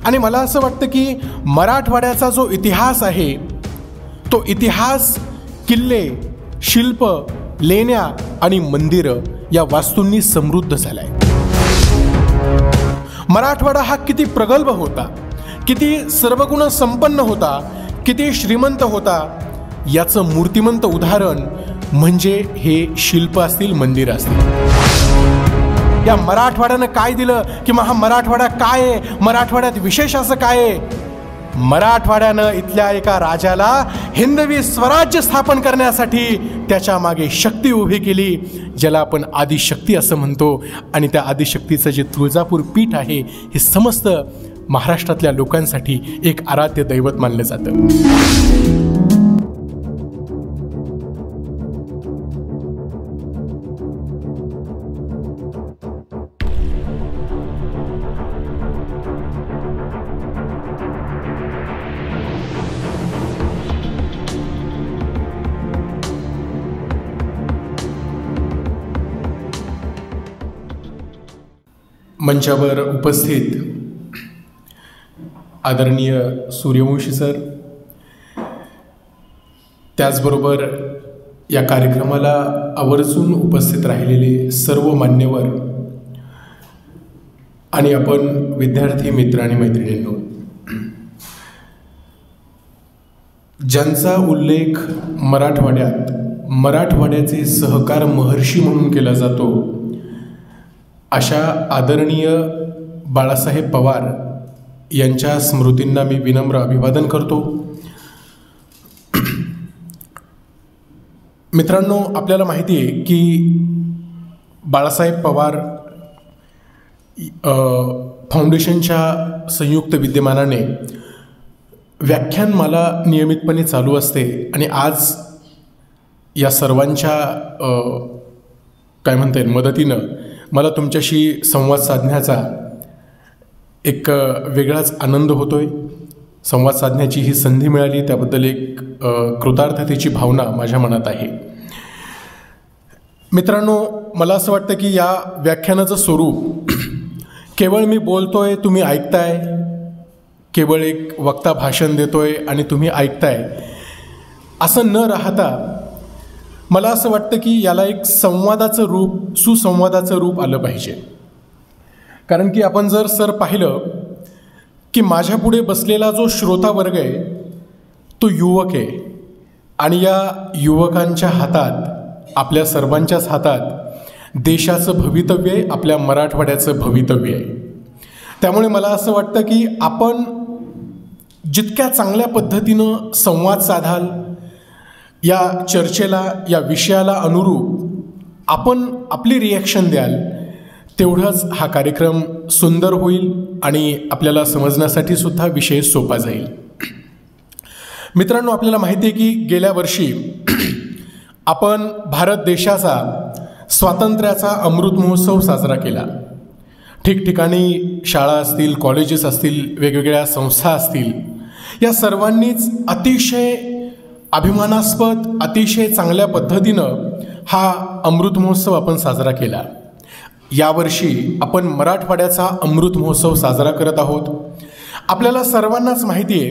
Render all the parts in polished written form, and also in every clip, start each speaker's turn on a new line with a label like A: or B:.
A: आणि मला असं वाटतं की मराठवाड्याचा जो इतिहास आहे तो इतिहास किल्ले, शिल्प, लेण्या आणि मंदिरं या वास्तूंनी समृद्ध झालाय. मराठवाडा हा किती प्रगल्भ होता, किती सर्वगुण संपन्न होता, किती श्रीमंत होता याचं मूर्तिमंत उदाहरण म्हणजे हे शिल्प असतील, मंदिर असतील. या मराठवाड्यानं काय दिलं किंवा हा मराठवाडा काय आहे, मराठवाड्यात विशेष असं काय आहे? मराठवाड्यानं इथल्या एका राजाला हिंदवी स्वराज्य स्थापन करण्यासाठी त्याच्या मागे शक्ती उभी केली, ज्याला आपण आदिशक्ती असं म्हणतो. आणि त्या आदिशक्तीचं जे तुळजापूर पीठ आहे हे समस्त महाराष्ट्रातल्या लोकांसाठी एक आराध्य दैवत मानलं जातं. मंचावर उपस्थित आदरणीय सूर्यवंशी सर, त्याचबरोबर या कार्यक्रमाला आवर्जून उपस्थित राहिलेले सर्व मान्यवर आणि आपण विद्यार्थी मित्र आणि मैत्रिणींनो, ज्यांचा उल्लेख मराठवाड्याचे सहकार महर्षी म्हणून केला जातो अशा आदरणीय बाळासाहेब पवार यांच्या स्मृतींना मी विनम्र अभिवादन करतो. मित्रांनो, आपल्याला माहिती आहे की बाळासाहेब पवार फाउंडेशनच्या संयुक्त विद्यमानाने व्याख्यानमाला नियमितपणे चालू असते आणि आज या सर्वांच्या काय म्हणता येईल मदतीनं मला तुमच्याशी संवाद साधण्याचा एक वेगळाच आनंद होतोय. संवाद साधण्याची ही संधी मिळाली त्याबद्दल एक कृतार्थतेची भावना माझ्या मनात आहे. मित्रांनो, मला असं वाटतं की या व्याख्यानाचं स्वरूप केवळ मी बोलतोय, तुम्ही ऐकताय, केवळ एक वक्ता भाषण देतोय आणि तुम्ही ऐकताय असं न राहता मला असं वाटतं की याला एक संवादाचं रूप, सुसंवादाचं रूप आलं पाहिजे. कारण की आपण जर सर पाहिलं की माझ्यापुढे बसलेला जो श्रोता वर्ग आहे तो युवक आहे आणि या युवकांच्या हातात, आपल्या सर्वांच्याच हातात देशाचं भवितव्य आहे, आपल्या मराठवाड्याचं भवितव्य आहे. त्यामुळे मला असं वाटतं की आपण जितक्या चांगल्या पद्धतीनं संवाद साधाल, या चर्चेला, या विषयाला अनुरूप आपण आपली रिॲक्शन द्याल, तेवढाच हा कार्यक्रम सुंदर होईल आणि आपल्याला समजण्यासाठी सुद्धा विषय सोपा जाईल. मित्रांनो, आपल्याला माहिती आहे की गेल्या वर्षी आपण भारत देशाचा स्वातंत्र्याचा अमृत महोत्सव साजरा केला. ठिकठिकाणी शाळा असतील, कॉलेजेस असतील, वेगवेगळ्या संस्था असतील, या सर्वांनीच अतिशय अभिमानास्पद, अतिशय चांगल्या पद्धतीनं हा अमृत महोत्सव आपण साजरा केला. यावर्षी आपण मराठवाड्याचा अमृत महोत्सव साजरा करत आहोत. आपल्याला सर्वांनाच माहिती आहे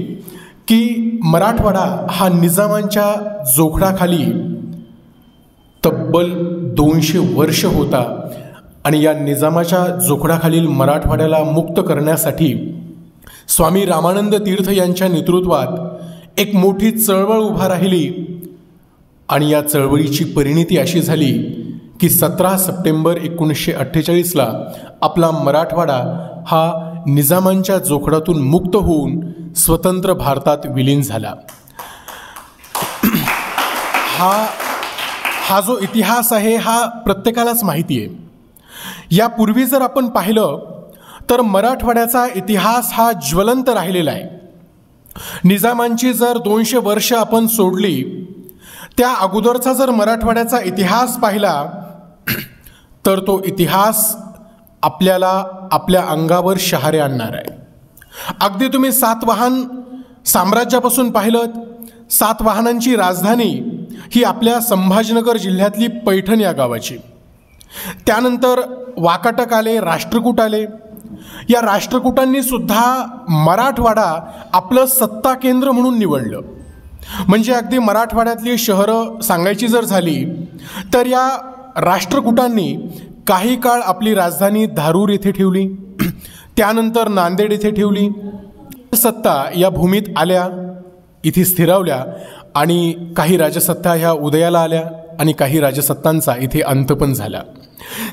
A: की मराठवाडा हा निजामांच्या जोखडाखाली तब्बल 200 वर्ष होता आणि या निजामाच्या जोखडाखालील मराठवाड्याला मुक्त करण्यासाठी स्वामी रामानंद तीर्थ यांच्या नेतृत्वात एक मोठी चळवळ उभा राहिली आणि या चळवळीची परिणिती अशी झाली की 17 सप्टेंबर 1948ला आपला मराठवाडा हा निजामांच्या जोखडातून मुक्त होऊन स्वतंत्र भारतात विलीन झाला. हा जो इतिहास आहे हा प्रत्येकालाच माहिती आहे. यापूर्वी जर आपण पाहिलं तर मराठवाड्याचा इतिहास हा ज्वलंत राहिलेला आहे. निजामांची जर 200 वर्ष आपण सोडली, त्या अगोदरचा जर मराठवाड्याचा इतिहास पाहिला तर तो इतिहास आपल्याला आपल्या अंगावर शहारे आणणार आहे. अगदी तुम्ही सातवाहन साम्राज्यापासून पाहिलं, सातवाहनांची राजधानी ही आपल्या संभाजीनगर जिल्ह्यातली पैठण या गावाची. त्यानंतर वाकाटक आले, राष्ट्रकूट आले, या राष्ट्रकूटांनी सुद्धा मराठवाडा आपलं सत्ता केंद्र म्हणून निवडलं. म्हणजे अगदी मराठवाड्यातली शहरं सांगायची जर झाली तर या राष्ट्रकूटांनी काही काळ आपली राजधानी धारूर येथे ठेवली, त्यानंतर नांदेड येथे ठेवली. सत्ता या भूमीत आल्या, इथे स्थिरावल्या आणि काही राजसत्ता ह्या उदयाला आल्या आणि काही राजसत्तांचा इथे अंत पण झाला.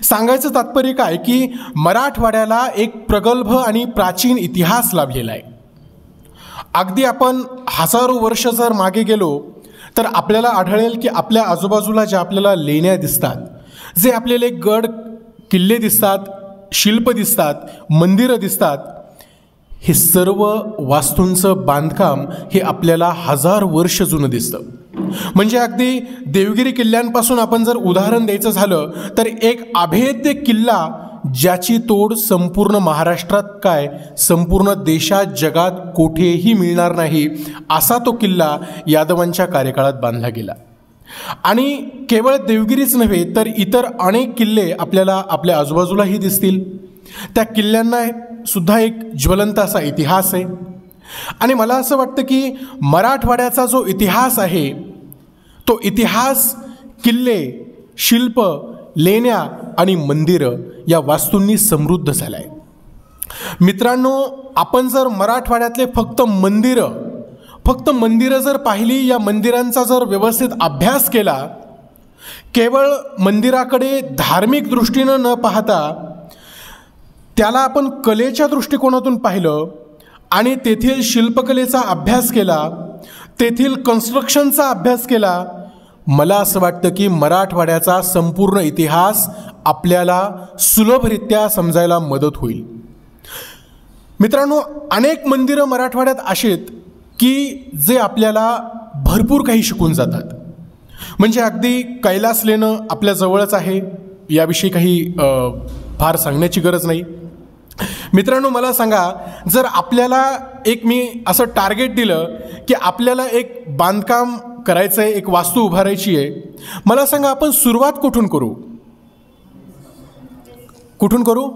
A: सांगायचं तात्पर्य काय की मराठवाड्याला एक प्रगल्भ आणि प्राचीन इतिहास लाभलेला आहे. अगदी आपण हजारो वर्ष जर मागे गेलो तर आपल्याला आढळेल की आपल्या आजूबाजूला ज्या आपल्याला लेण्या दिसतात, जे आपल्याला गड किल्ले दिसतात, शिल्प दिसतात, मंदिरं दिसतात, हे सर्व वास्तूंचं बांधकाम हे आपल्याला 1000 वर्ष जुनं दिसतं. म्हणजे अगदी देवगिरी किल्ल्यांपासून आपण जर उदाहरण द्यायचं झालं तर एक अभेद्य किल्ला ज्याची तोड संपूर्ण महाराष्ट्रात काय संपूर्ण देशात जगात कोठेही मिळणार नाही असा तो किल्ला यादवांच्या कार्यकाळात बांधला गेला. आणि केवळ देवगिरीच नव्हे तर इतर अनेक किल्ले आपल्याला आपल्या आजूबाजूलाही दिसतील. त्या किल्ल्यांना सुद्धा एक ज्वलंत असा इतिहास आहे. आणि मला असं वाटतं की मराठवाड्याचा जो इतिहास आहे तो इतिहास किल्ले, शिल्प, लेण्या आणि मंदिरं या वास्तूंनी समृद्ध झाला आहे. मित्रांनो, आपण जर मराठवाड्यातले फक्त मंदिरं जर पाहिली, या मंदिरांचा जर व्यवस्थित अभ्यास केला, केवळ मंदिराकडे धार्मिक दृष्टीनं न पाहता त्याला आपण कलेच्या दृष्टिकोनातून पाहिलं आणि तेथील शिल्पकलेचा अभ्यास केला, तेथील कन्स्ट्रक्शनचा अभ्यास केला, मला असं वाटतं की मराठवाड्याचा संपूर्ण इतिहास आपल्याला सुलभरित्या समजायला मदत होईल. मित्रांनो, अनेक मंदिरं मराठवाड्यात अशी आहेत की जे आपल्याला भरपूर काही शिकून जातात. म्हणजे अगदी कैलास लेणं आपल्या जवळच आहे, याविषयी काही फार सांगण्याची गरज नाही. मित्रांनो, मला सांगा, जर आपल्याला एक मी असं टार्गेट दिलं की आपल्याला एक बांधकाम करायचं आहे, एक वास्तू उभारायची आहे, मला सांगा आपण सुरुवात कुठून करू?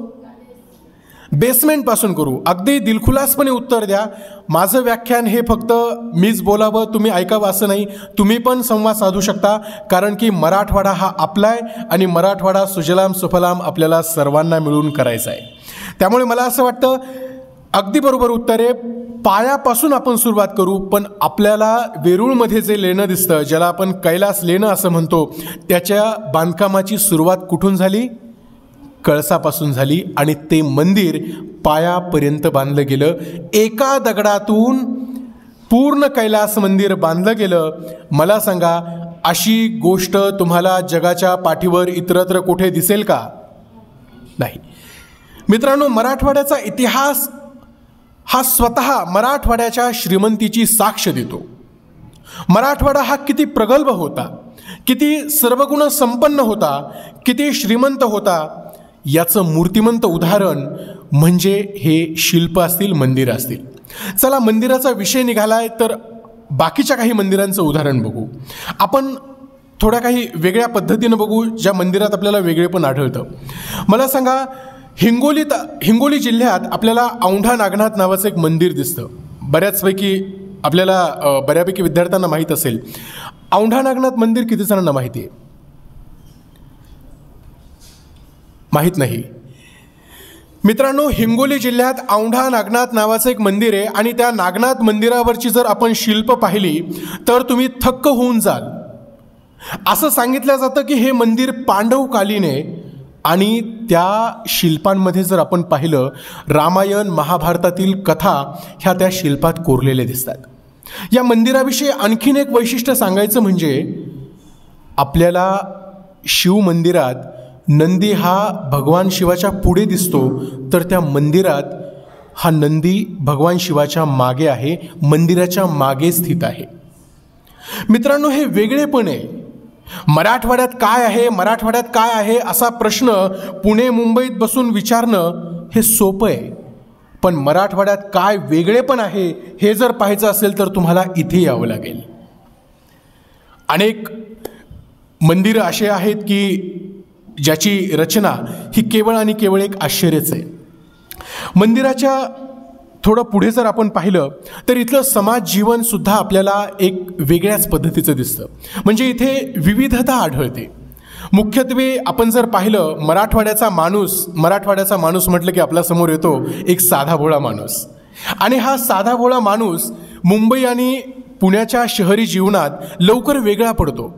A: बेसमेंटपासून करू. अगदी दिलखुलासपणे उत्तर द्या. माझं व्याख्यान हे फक्त मीच बोलावं, तुम्ही ऐकावं असं नाही, तुम्ही पण संवाद साधू शकता. कारण की मराठवाडा हा आपला आहे आणि मराठवाडा सुजलाम सुफलाम आपल्याला सर्वांना मिळून करायचा आहे. त्यामुळे मला असं वाटतं अगदी बरोबर उत्तर आहे. पायापासून आपण सुरुवात करू. पण आपल्याला वेरूळमध्ये जे लेणं दिसतं, ज्याला आपण कैलास लेणं असं म्हणतो, त्याच्या बांधकामाची सुरुवात कुठून झाली? कळसापासून झाली आणि ते मंदिर पायापर्यंत बांधलं गेलं. एका दगडातून पूर्ण कैलास मंदिर बांधलं गेलं. मला सांगा, अशी गोष्ट तुम्हाला जगाच्या पाठीवर इतरत्र कुठे दिसेल का? नाही. मित्रांनो, मराठवाड्याचा इतिहास हा स्वतः मराठवाड्याच्या श्रीमंतीची साक्ष देतो. मराठवाडा हा किती प्रगल्भ होता, किती सर्वगुण संपन्न होता, किती श्रीमंत होता, याचं मूर्तिमंत उदाहरण म्हणजे हे शिल्प असतील, मंदिरं असतील. चला, मंदिराचा विषय निघालाय तर बाकीच्या काही मंदिरांचं उदाहरण बघू. आपण थोड्या काही वेगळ्या पद्धतीनं बघू, ज्या मंदिरात आपल्याला वेगळे पण आढळतं. मला सांगा, हिंगोली जिल्ह्यात आपल्याला औंढा नागनाथ नावाचं एक मंदिर दिसतं. बऱ्यापैकी विद्यार्थ्यांना माहीत असेल. औंढा नागनाथ मंदिर किती जणांना माहिती आहे? माहीत नाही. मित्रांनो, हिंगोली जिल्ह्यात औंढा नागनाथ नावाचं एक मंदिर आहे आणि त्या नागनाथ मंदिरावरची जर आपण शिल्प पाहिली तर तुम्ही थक्क होऊन जाल. असं सांगितलं जातं की हे मंदिर पांडवकालीन आहे आणि त्या शिल्पांमध्ये जर आपण पाहिलं, रामायण महाभारतातील कथा ह्या त्या शिल्पात कोरलेल्या दिसतात. या मंदिराविषयी आणखीन एक वैशिष्ट्य सांगायचं म्हणजे आपल्याला शिव मंदिरात नंदी हा भगवान शिवाच्या पुढे दिसतो, तर त्या मंदिरात हा नंदी भगवान शिवाच्या मागे आहे, मंदिराच्या मागे स्थित आहे. मित्रांनो, हे वेगळेपण आहे. मराठवाड्यात काय आहे असा प्रश्न पुणे मुंबईत बसून विचारणं हे सोपं आहे. पण मराठवाड्यात काय वेगळेपण आहे हे जर पाहायचं असेल तर तुम्हाला इथे यावं लागेल. अनेक मंदिरं असे आहेत की ज्याची रचना ही केवळ आणि केवळ एक आश्चर्यच आहे. मंदिराच्या थोडं पुढे जर आपण पाहिलं तर इथलं समाज जीवनसुद्धा आपल्याला एक वेगळ्याच पद्धतीचं दिसतं. म्हणजे इथे विविधता आढळते. मुख्यत्वे आपण जर पाहिलं मराठवाड्याचा माणूस म्हटलं की आपल्यासमोर येतो एक साधा भोळा माणूस. आणि हा साधा भोळा माणूस मुंबई आणि पुण्याच्या शहरी जीवनात लवकर वेगळा पडतो.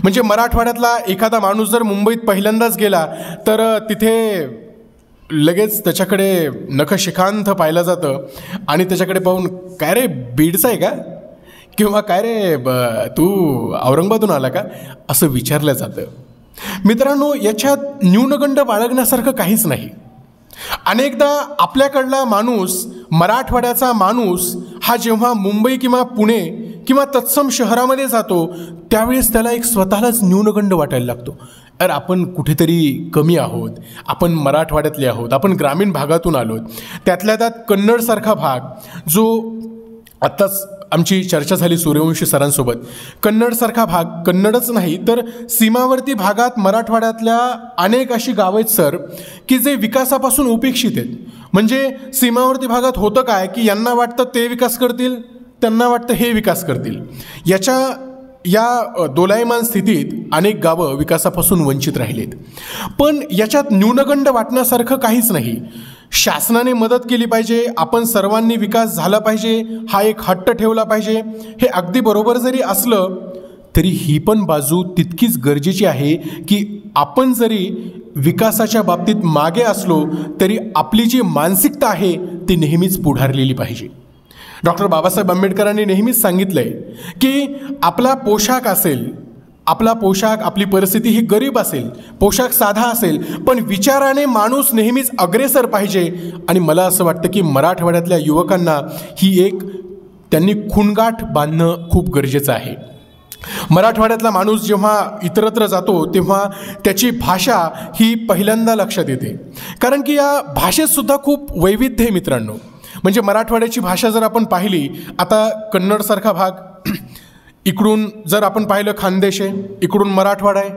A: म्हणजे मराठवाड्यातला एखादा माणूस जर मुंबईत पहिल्यांदाच गेला तर तिथे लगेच त्याच्याकडे नखशिखांत पाहिलं जातं आणि त्याच्याकडे पाहून काय रे बीडचा आहे का, किंवा काय रे तू औरंगाबादून आला का, असं विचारलं जातं. मित्रांनो, याच्यात न्यूनगंड बाळगण्यासारखं काहीच नाही. अनेकदा आपल्याकडला माणूस, मराठवाड्याचा माणूस हा जेव्हा मुंबई किंवा पुणे किंवा तत्सम शहरामध्ये जातो त्यावेळेस त्याला एक स्वतःलाच न्यूनगंड वाटायला लागतो. अरे आपण कुठेतरी कमी आहोत, आपण मराठवाड्यातले आहोत, आपण ग्रामीण भागातून आलोत. त्यातल्या त्यात कन्नडसारखा भाग जो आत्ताच आमची चर्चा झाली सूर्यवंशी सरांसोबत, कन्नडसारखा भाग, कन्नडच नाही तर सीमावर्ती भागात मराठवाड्यातल्या अनेक अशी गावं आहेत सर की जे विकासापासून उपेक्षित आहेत. म्हणजे सीमावर्ती भागात होतं काय की यांना वाटतं ते विकास करतील, त्यांना वाटतं हे विकास करतील. या दोलायमान स्थितीत अनेक गावं विकासापासून वंचित राहिलेत. पण याच्यात न्यूनगंड वाटण्यासारखं काहीच नाही. शासनाने मदत केली पाहिजे, आपण सर्वांनी विकास झाला पाहिजे, हा एक हट्ट ठेवला पाहिजे, हे अगदी बरोबर जरी असलं तरी ही पण बाजू तितकीच गरजेची आहे की आपण जरी विकासाच्या बाबतीत मागे असलो तरी आपली जी मानसिकता आहे ती नेहमीच पुढारलेली पाहिजे. डॉक्टर बाबासाहेब आंबेडकरांनी नेहमीच सांगितलं आहे की आपला पोशाख असेल, आपली परिस्थिती ही गरीब असेल, पोशाख साधा असेल, पण विचाराने माणूस नेहमीच अग्रेसर पाहिजे. आणि मला असं वाटतं की मराठवाड्यातल्या युवकांना ही एक त्यांनी खूणगाठ बांधणं खूप गरजेचं आहे. मराठवाड्यातला माणूस जेव्हा इतरत्र जातो तेव्हा त्याची भाषा ही पहिल्यांदा लक्षात येते, कारण की या भाषेतसुद्धा खूप वैविध्य आहे मित्रांनो. म्हणजे मराठवाड्याची भाषा जर आपण पाहिली, आता कन्नडसारखा भाग, इकडून जर आपण पाहिलं खानदेश आहे, इकडून मराठवाडा आहे,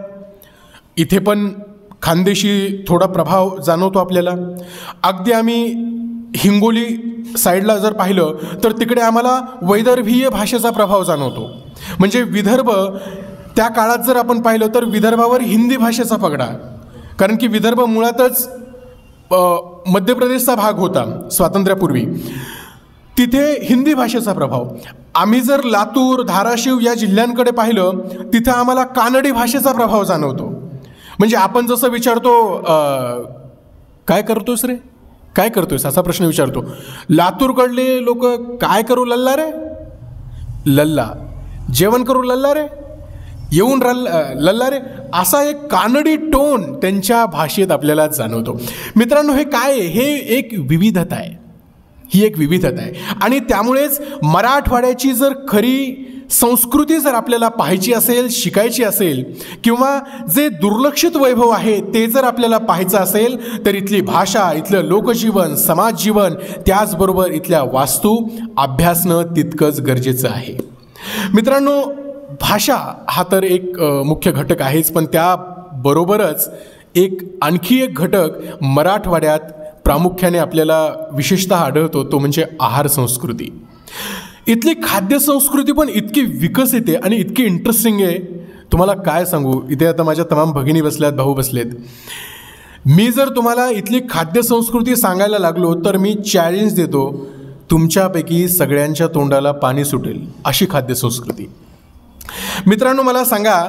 A: इथे पण खानदेशी थोडा प्रभाव जाणवतो आपल्याला. अगदी आम्ही हिंगोली साईडला जर पाहिलं तर तिकडे आम्हाला वैदर्भीय भाषेचा प्रभाव जाणवतो. म्हणजे विदर्भ, त्या काळात जर आपण पाहिलं तर विदर्भावर हिंदी भाषेचा पगडा, कारण की विदर्भ मुळातच मध्य प्रदेशचा भाग होता स्वातंत्र्यापूर्वी, तिथे हिंदी भाषेचा प्रभाव. आम्ही जर लातूर, धाराशिव या जिल्ह्यांकडे पाहिलं तिथे आम्हाला कानडी भाषेचा प्रभाव जाणवतो. म्हणजे आपण जसं विचारतो काय करतोस रे, काय करतोयस, असा प्रश्न विचारतो. लातूरकडले लोक काय करू लल्ला रे, लल्ला, जेवण करू लल्ला रे, येऊन लल्ला रे, असा एक कानडी टोन त्यांच्या भाषेत आपल्याला जाणवतो. मित्रांनो, हे काय आहे, हे एक विविधता आहे, ही एक विविधता आहे. आणि त्यामुळेच मराठवाड्याची जर खरी संस्कृती जर आपल्याला पाहायची असेल, शिकायची असेल, किंवा जे दुर्लक्षित वैभव आहे ते जर आपल्याला पाहायचं असेल तर इथली भाषा, इथलं लोकजीवन, समाजजीवन, त्याचबरोबर इथल्या वास्तू अभ्यासणं तितकंच गरजेचं आहे. मित्रांनो, भाषा हा तर एक मुख्य घटक आहेच, पण त्याबरोबरच आणखी एक घटक मराठवाड्यात प्रामुख्याने आपल्याला विशेषतः आढळतो, तो म्हणजे आहार संस्कृती. इथली खाद्य संस्कृती पण इतकी विकसित आहे आणि इतकी इंटरेस्टिंग आहे, तुम्हाला काय सांगू. इथे आता माझ्या तमाम भगिनी बसल्यात, भाऊ बसलेत. मी जर तुम्हाला इथली खाद्य संस्कृती सांगायला लागलो तर मी चॅलेंज देतो, तुमच्यापैकी सगळ्यांच्या तोंडाला पाणी सुटेल अशी खाद्य संस्कृती. मित्रांनो, मला सांगा,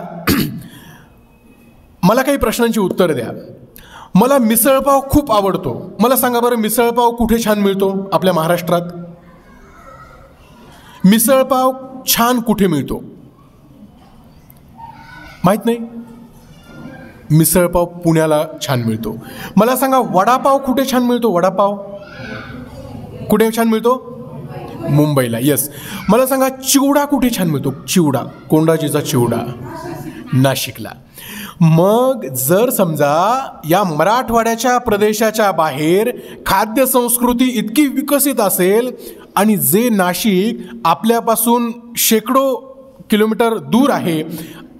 A: मला काही प्रश्नांची उत्तर द्या. मला मिसळपाव खूप आवडतो. मला सांगा बरं, मिसळपाव कुठे छान मिळतो आपल्या महाराष्ट्रात? मिसळपाव छान कुठे मिळतो माहीत नाही. मिसळपाव पुण्याला छान मिळतो. मला सांगा, वडापाव कुठे छान मिळतो? वडापाव कुठे छान मिळतो? मुंबईला. येस. मला सांगा, चिवडा कुठे छान मिळतो? चिवडा, कोंडाजीचा चिवडा, नाशिकला. मग जर समजा या मराठवाड्याच्या प्रदेशाच्या बाहेर खाद्य संस्कृती इतकी विकसित असेल आणि जे नाशिक आपल्यापासून शेकडो किलोमीटर दूर आहे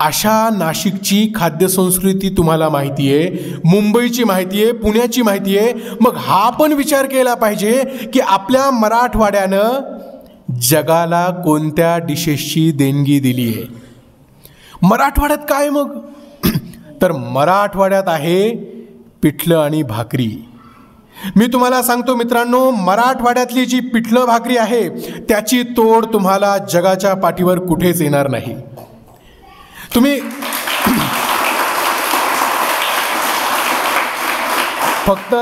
A: अशा नाशिकची खाद्यसंस्कृती तुम्हाला माहिती आहे, मुंबईची माहिती आहे, पुण्याची माहिती आहे. मग हा पण विचार केला पाहिजे की आपल्या मराठवाड्यानं जगाला कोणत्या डिशेसची देणगी दिली आहे. मराठवाड्यात काय मग? तर मराठवाड्यात आहे पिठलं आणि भाकरी. मी तुम्हाला सांगतो मित्रांनो, मराठवाड्यातली जी पिठलं भाकरी आहे त्याची तोड तुम्हाला जगाच्या पाठीवर कुठेच येणार नाही. तुम्ही फक्त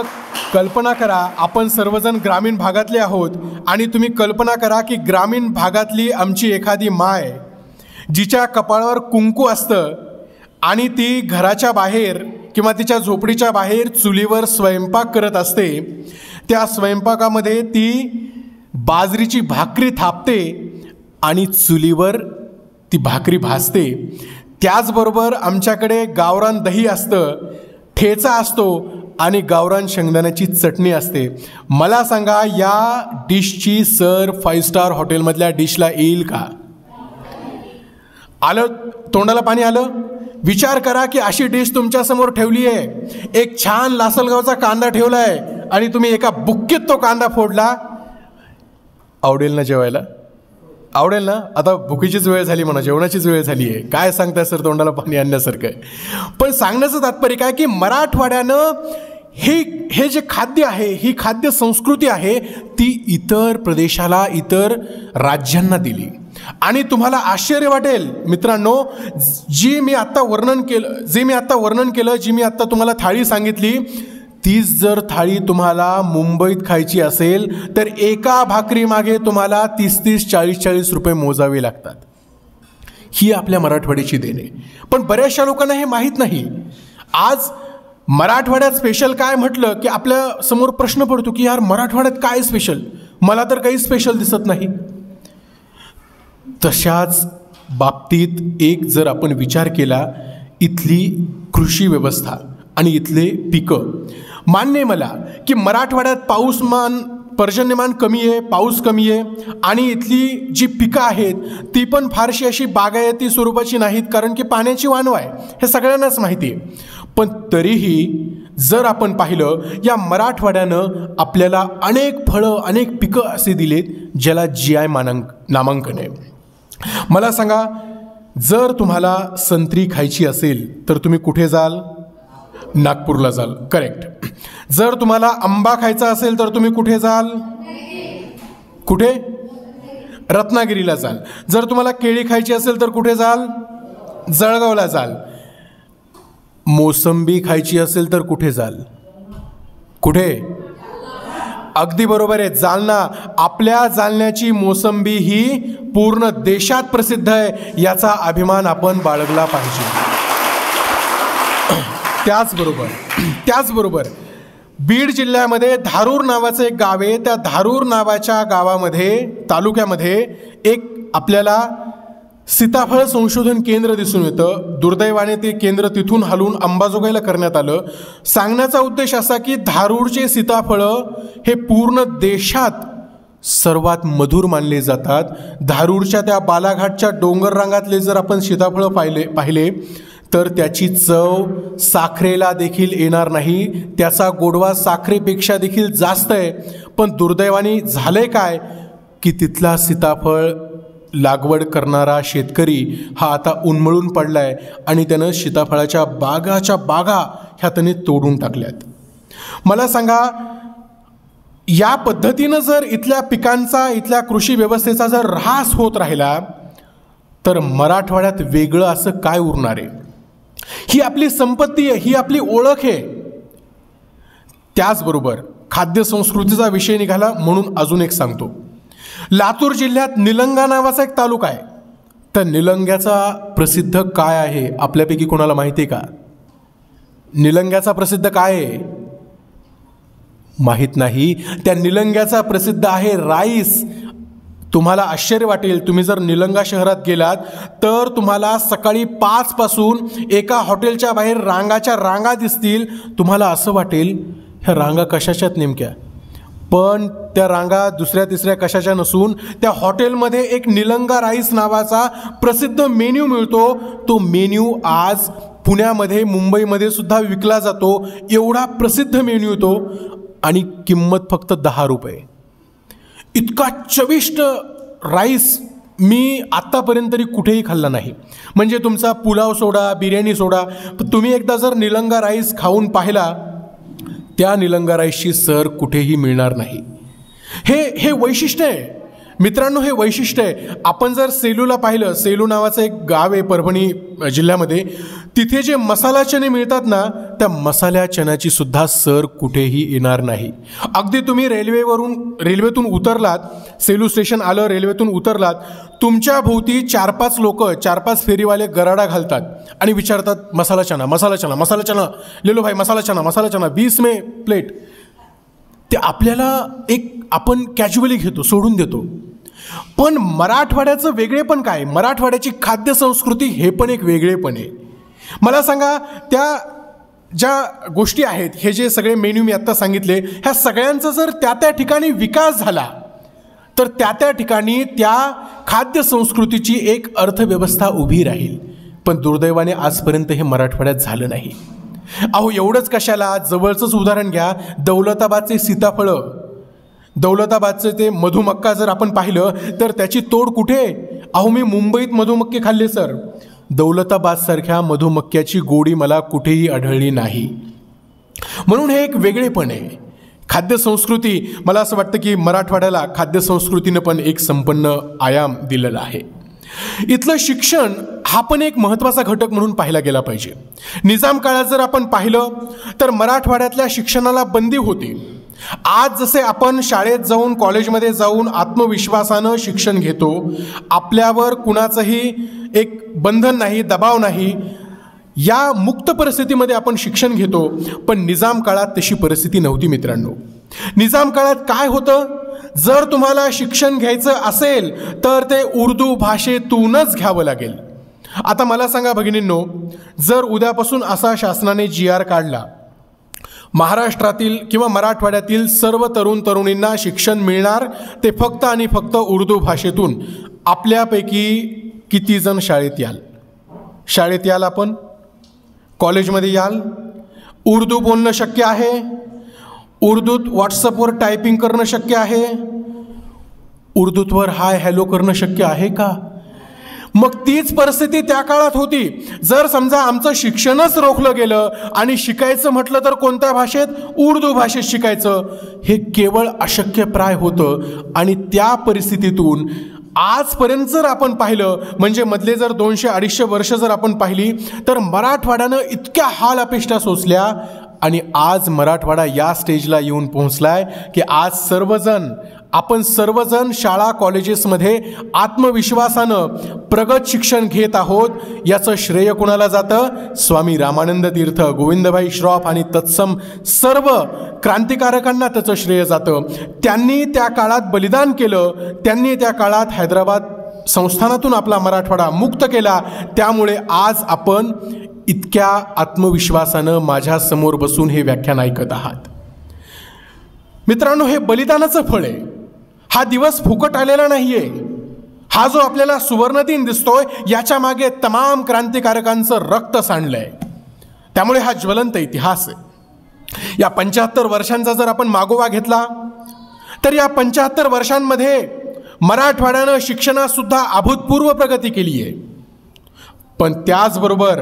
A: कल्पना करा, आपण सर्वजण ग्रामीण भागातले आहोत आणि तुम्ही कल्पना करा की ग्रामीण भागातली आमची एखादी माय जिच्या कपाळावर कुंकू असतं आणि ती घराच्या बाहेर किंवा तिच्या झोपडीच्या बाहेर चुलीवर स्वयंपाक करत असते. त्या स्वयंपाकामध्ये ती बाजरीची भाकरी थापते आणि चुलीवर ती भाकरी भाजते. त्याचबरोबर आमच्याकडे गावरान दही असतं, ठेचा असतो आणि गावरान शेंगदाण्याची चटणी असते. मला सांगा, या डिशची सर 5 स्टार हॉटेलमधल्या डिशला येईल का? आलं तोंडाला पाणी आलं? विचार करा की अशी डिश तुमच्यासमोर ठेवली आहे, एक छान लासलगावचा कांदा ठेवला आहे आणि तुम्ही एका बुक्कीत तो कांदा फोडला. आवडेल ना जेवायला? आवडेल ना? आता भुकीचीच वेळ झाली म्हणा, जेवणाचीच वेळ झाली आहे. काय सांगताय सर, तोंडाला पाणी आणण्यासारखं आहे. पण सांगण्याचं तात्पर्य काय की मराठवाड्यानं हे जे खाद्य आहे, ही खाद्य संस्कृती आहे, ती इतर प्रदेशाला, इतर राज्यांना दिली. आणि तुम्हाला आश्चर्य वाटेल मित्रांनो, जी मी आत्ता वर्णन केलं, जी मी आत्ता तुम्हाला थाळी सांगितली, तीच जर थाळी तुम्हाला मुंबईत खायची असेल तर एका भाकरी मागे तुम्हाला 30-30, 40-40 रुपये मोजावे लागतात. ही आपल्या मराठवाड्याची देणे. पण बऱ्याचशा लोकांना हे माहीत नाही. आज मराठवाड्यात स्पेशल काय म्हटलं की आपल्या समोर प्रश्न पडतो की यार मराठवाड्यात काय स्पेशल? मला तर काही स्पेशल दिसत नाही. तशाच बाबतीत एक जर आपण विचार केला, इथली कृषी व्यवस्था आणि इथले पिकं, मान्य आहे मला की मराठवाड्यात पर्जन्यमान कमी आहे, पाऊस कमी आहे आणि इथली जी पिकं आहेत ती पण फारशी अशी बागायती स्वरूपाची नाहीत, कारण की पाण्याची वानवा आहे, हे सगळ्यांनाच माहिती आहे. पण तरीही जर आपण पाहिलं, या मराठवाड्यानं आपल्याला अनेक फळं, अनेक पिकं असे दिलेत ज्याला GI नामांकन आहे. मला सांगा, जर तुम्हाला संत्री खायची असेल तर तुम्ही कुठे जाल? नागपूरला जाल. करेक्ट. जर तुम्हाला आंबा खायचा असेल तर तुम्ही कुठे जाल? कुठे? रत्नागिरीला जाल. जर तुम्हाला केळी खायची असेल तर कुठे जाल? जळगावला जाल. मोसंबी खायची असेल तर कुठे जाल? कुठे? अगदी बरोबर आहे, जालना. आपल्या जालन्याची मोसंबी ही पूर्ण देशात प्रसिद्ध आहे, याचा अभिमान आपण बाळगला पाहिजे. त्याचबरोबर बीड जिल्ह्यामध्ये धारूर नावाचं एक गाव आहे. त्या धारूर नावाच्या तालुक्यामध्ये एक आपल्याला सीताफळ संशोधन केंद्र दिसून येतं. दुर्दैवाने ते केंद्र तिथून हलवून अंबाजोगाईला करण्यात आलं. सांगण्याचा उद्देश असा की धारूरचे सीताफळं हे पूर्ण देशात सर्वात मधुर मानले जातात. धारूरच्या त्या बालाघाटच्या डोंगर रांगातले जर आपण सीताफळं पाहिले तर त्याची चव साखरेला देखील येणार नाही, त्याचा गोडवा साखरेपेक्षा देखील जास्त आहे. पण दुर्दैवाने झालंय काय की तिथला सीताफळ लागवड करणारा शेतकरी हा आता उन्मळून पडलाय आणि त्यानं सीताफळाच्या बागा ह्या त्याने तोडून टाकल्यात. मला सांगा, या पद्धतीनं जर इथल्या पिकांचा, इथल्या कृषी व्यवस्थेचा जर ऱ्हास होत राहिला तर मराठवाड्यात वेगळं असं काय उरणार आहे? ही आपली संपत्ती आहे, ही आपली ओळख आहे. त्याचबरोबर खाद्य संस्कृतीचा विषय निघाला म्हणून अजून एक सांगतो. लातूर जिल्ह्यात निलंगा नावाचा एक तालुका आहे. तर निलंग्याचा प्रसिद्ध काय आहे आपल्यापैकी कोणाला माहिती आहे का? निलंग्याचा प्रसिद्ध काय आहे माहीत नाही. त्या निलंग्याचा प्रसिद्ध आहे राईस. तुम्हाला आश्चर्य वाटेल, तुम्ही जर निलंगा शहरात गेलात तर तुम्हाला सकाळी 5 पासून एका हॉटेलच्या बाहेर रांगाच्या रांगा दिसतील. तुम्हाला असं वाटेल ह्या रांगा कशाच्यात नेमक्या? पण त्या रांगा दुसऱ्या तिसऱ्या कशाच्या नसून त्या हॉटेलमध्ये एक निलंगा राईस नावाचा प्रसिद्ध मेन्यू मिळतो. तो मेन्यू आज पुण्यामध्ये मुंबईमध्ये सुद्धा विकला जातो. एवढा प्रसिद्ध मेन्यू तो, आणि किंमत फक्त 10 रुपये. इतका चविष्ट राईस मी आत्तापर्यंत तरी कुठेही खाल्ला नाही. म्हणजे तुमचा पुलाव सोडा, बिर्याणी सोडा, पण तुम्ही एकदा जर निलंगा राईस खाऊन पाहिला, त्या निलंगा राईसची सर कुठेही मिळणार नाही. हे वैशिष्ट्य आहे मित्रांनो, हे वैशिष्ट्य आहे. आपण जर सेलूला पाहिलं, सेलू नावाचं एक गाव आहे परभणी जिल्ह्यामध्ये, तिथे जे मसाला चणे मिळतात ना, त्या मसाल्या चण्याची सुद्धा सर कुठेही येणार नाही. अगदी तुम्ही रेल्वेतून उतरलात, सेलू स्टेशन आलं, रेल्वेतून उतरलात, तुमच्या भोवती 4-5 लोक, 4-5 फेरीवाले गराडा घालतात आणि विचारतात, मसाला चना, मसाला चना, मसाला चना, ले लो भाई, मसाला चना, मसाला चना, 20 में प्लेट. ते आपल्याला आपण कॅज्युअली घेतो, सोडून देतो. पण मराठवाड्याचं वेगळेपण काय, मराठवाड्याची खाद्य संस्कृती हे पण एक वेगळेपण आहे. मला सांगा, त्या ज्या गोष्टी आहेत, हे जे सगळे मेन्यू मी आत्ता सांगितले, ह्या सगळ्यांचा जर त्या ठिकाणी विकास झाला तर त्या ठिकाणी त्या खाद्य संस्कृतीची एक अर्थव्यवस्था उभी राहील. पण दुर्दैवाने आजपर्यंत हे मराठवाड्यात झालं नाही. अहो एवढंच कशाला, जवळचंच उदाहरण घ्या, दौलताबादचे सीताफळं, दौलताबादचं ते मधुमक्का जर आपण पाहिलं तर त्याची तोड कुठे? अहो मी मुंबईत मधुमक्के खाल्ले सर, दौलताबादसारख्या मधुमक्क्याची गोडी मला कुठेही आढळली नाही. म्हणून हे एक वेगळेपण आहे. खाद्य संस्कृती, मला असं वाटतं की मराठवाड्याला खाद्य संस्कृतीनं पण एक संपन्न आयाम दिलेला आहे. इथलं शिक्षण हा पण एक महत्त्वाचा घटक म्हणून पाहिला गेला पाहिजे. निजाम काळात जर आपण पाहिलं तर मराठवाड्यातल्या शिक्षणाला बंदी होती. आज जसे आपण शाळेत जाऊन, कॉलेजमध्ये जाऊन आत्मविश्वासानं शिक्षण घेतो, आपल्यावर कुणाचंही एक बंधन नाही, दबाव नाही, या मुक्त परिस्थितीमध्ये आपण शिक्षण घेतो. पण निजाम काळात तशी परिस्थिती नव्हती मित्रांनो. निजाम काळात काय होतं, जर तुम्हाला शिक्षण घ्यायचं असेल तर ते उर्दू भाषेतूनच घ्यावं लागेल. आता मला सांगा भगिनींनो, जर उद्यापासून असा शासनाने GR काढला, महाराष्ट्रातील किंवा मराठवाड्यातील सर्व तरुण तरुणींना शिक्षण मिळणार ते फक्त आणि फक्त उर्दू भाषेतून, आपल्यापैकी किती जण शाळेत याल? आपण कॉलेजमध्ये याल? उर्दू बोलणं शक्य आहे? उर्दूत व्हॉट्सअपवर टायपिंग करणं शक्य आहे? उर्दूतवर हाय हॅलो करणं शक्य आहे का? मग तीच परिस्थिती त्या काळात होती. जर समजा आमचं शिक्षणच रोखलं गेलं आणि शिकायचं म्हटलं तर कोणत्या भाषेत? उर्दू भाषेत शिकायचं. हे केवळ अशक्यप्राय होतं. आणि त्या परिस्थितीतून आजपर्यंत जर आपण पाहिलं, म्हणजे मधले जर 200-250 वर्ष जर आपण पाहिली, तर मराठवाड्यानं इतक्या हाल अपेष्टा सोसल्या आणि आज मराठवाडा या स्टेजला येऊन पोहोचलाय की आज आपण सर्वजण शाळा कॉलेजेसमध्ये आत्मविश्वासानं प्रगत शिक्षण घेत आहोत. याचं श्रेय कुणाला जातं? स्वामी रामानंद तीर्थ, गोविंदभाई श्रॉफ आणि तत्सम सर्व क्रांतिकारकांना त्याचं श्रेय जातं. त्यांनी त्या काळात बलिदान केलं. त्यांनी त्या काळात हैदराबाद संस्थानातून आपला मराठवाडा मुक्त केला. त्यामुळे आज आपण इतक्या आत्मविश्वासानं माझ्यासमोर बसून हे व्याख्यान ऐकत आहात. मित्रांनो, हे बलिदानाचं फळ आहे. हा दिवस फुकट आलेला नाहीये. हा जो आपल्याला सुवर्णदिन दिसतोय, याच्या मागे तमाम क्रांतिकारकांचं रक्त सांडलंय. त्यामुळे हा ज्वलंत इतिहास आहे. या 75 वर्षांचा जर आपण मागोवा घेतला तर या 75 वर्षांमध्ये मराठवाड्यानं शिक्षणात सुद्धा अभूतपूर्व प्रगती केली आहे. पण त्याचबरोबर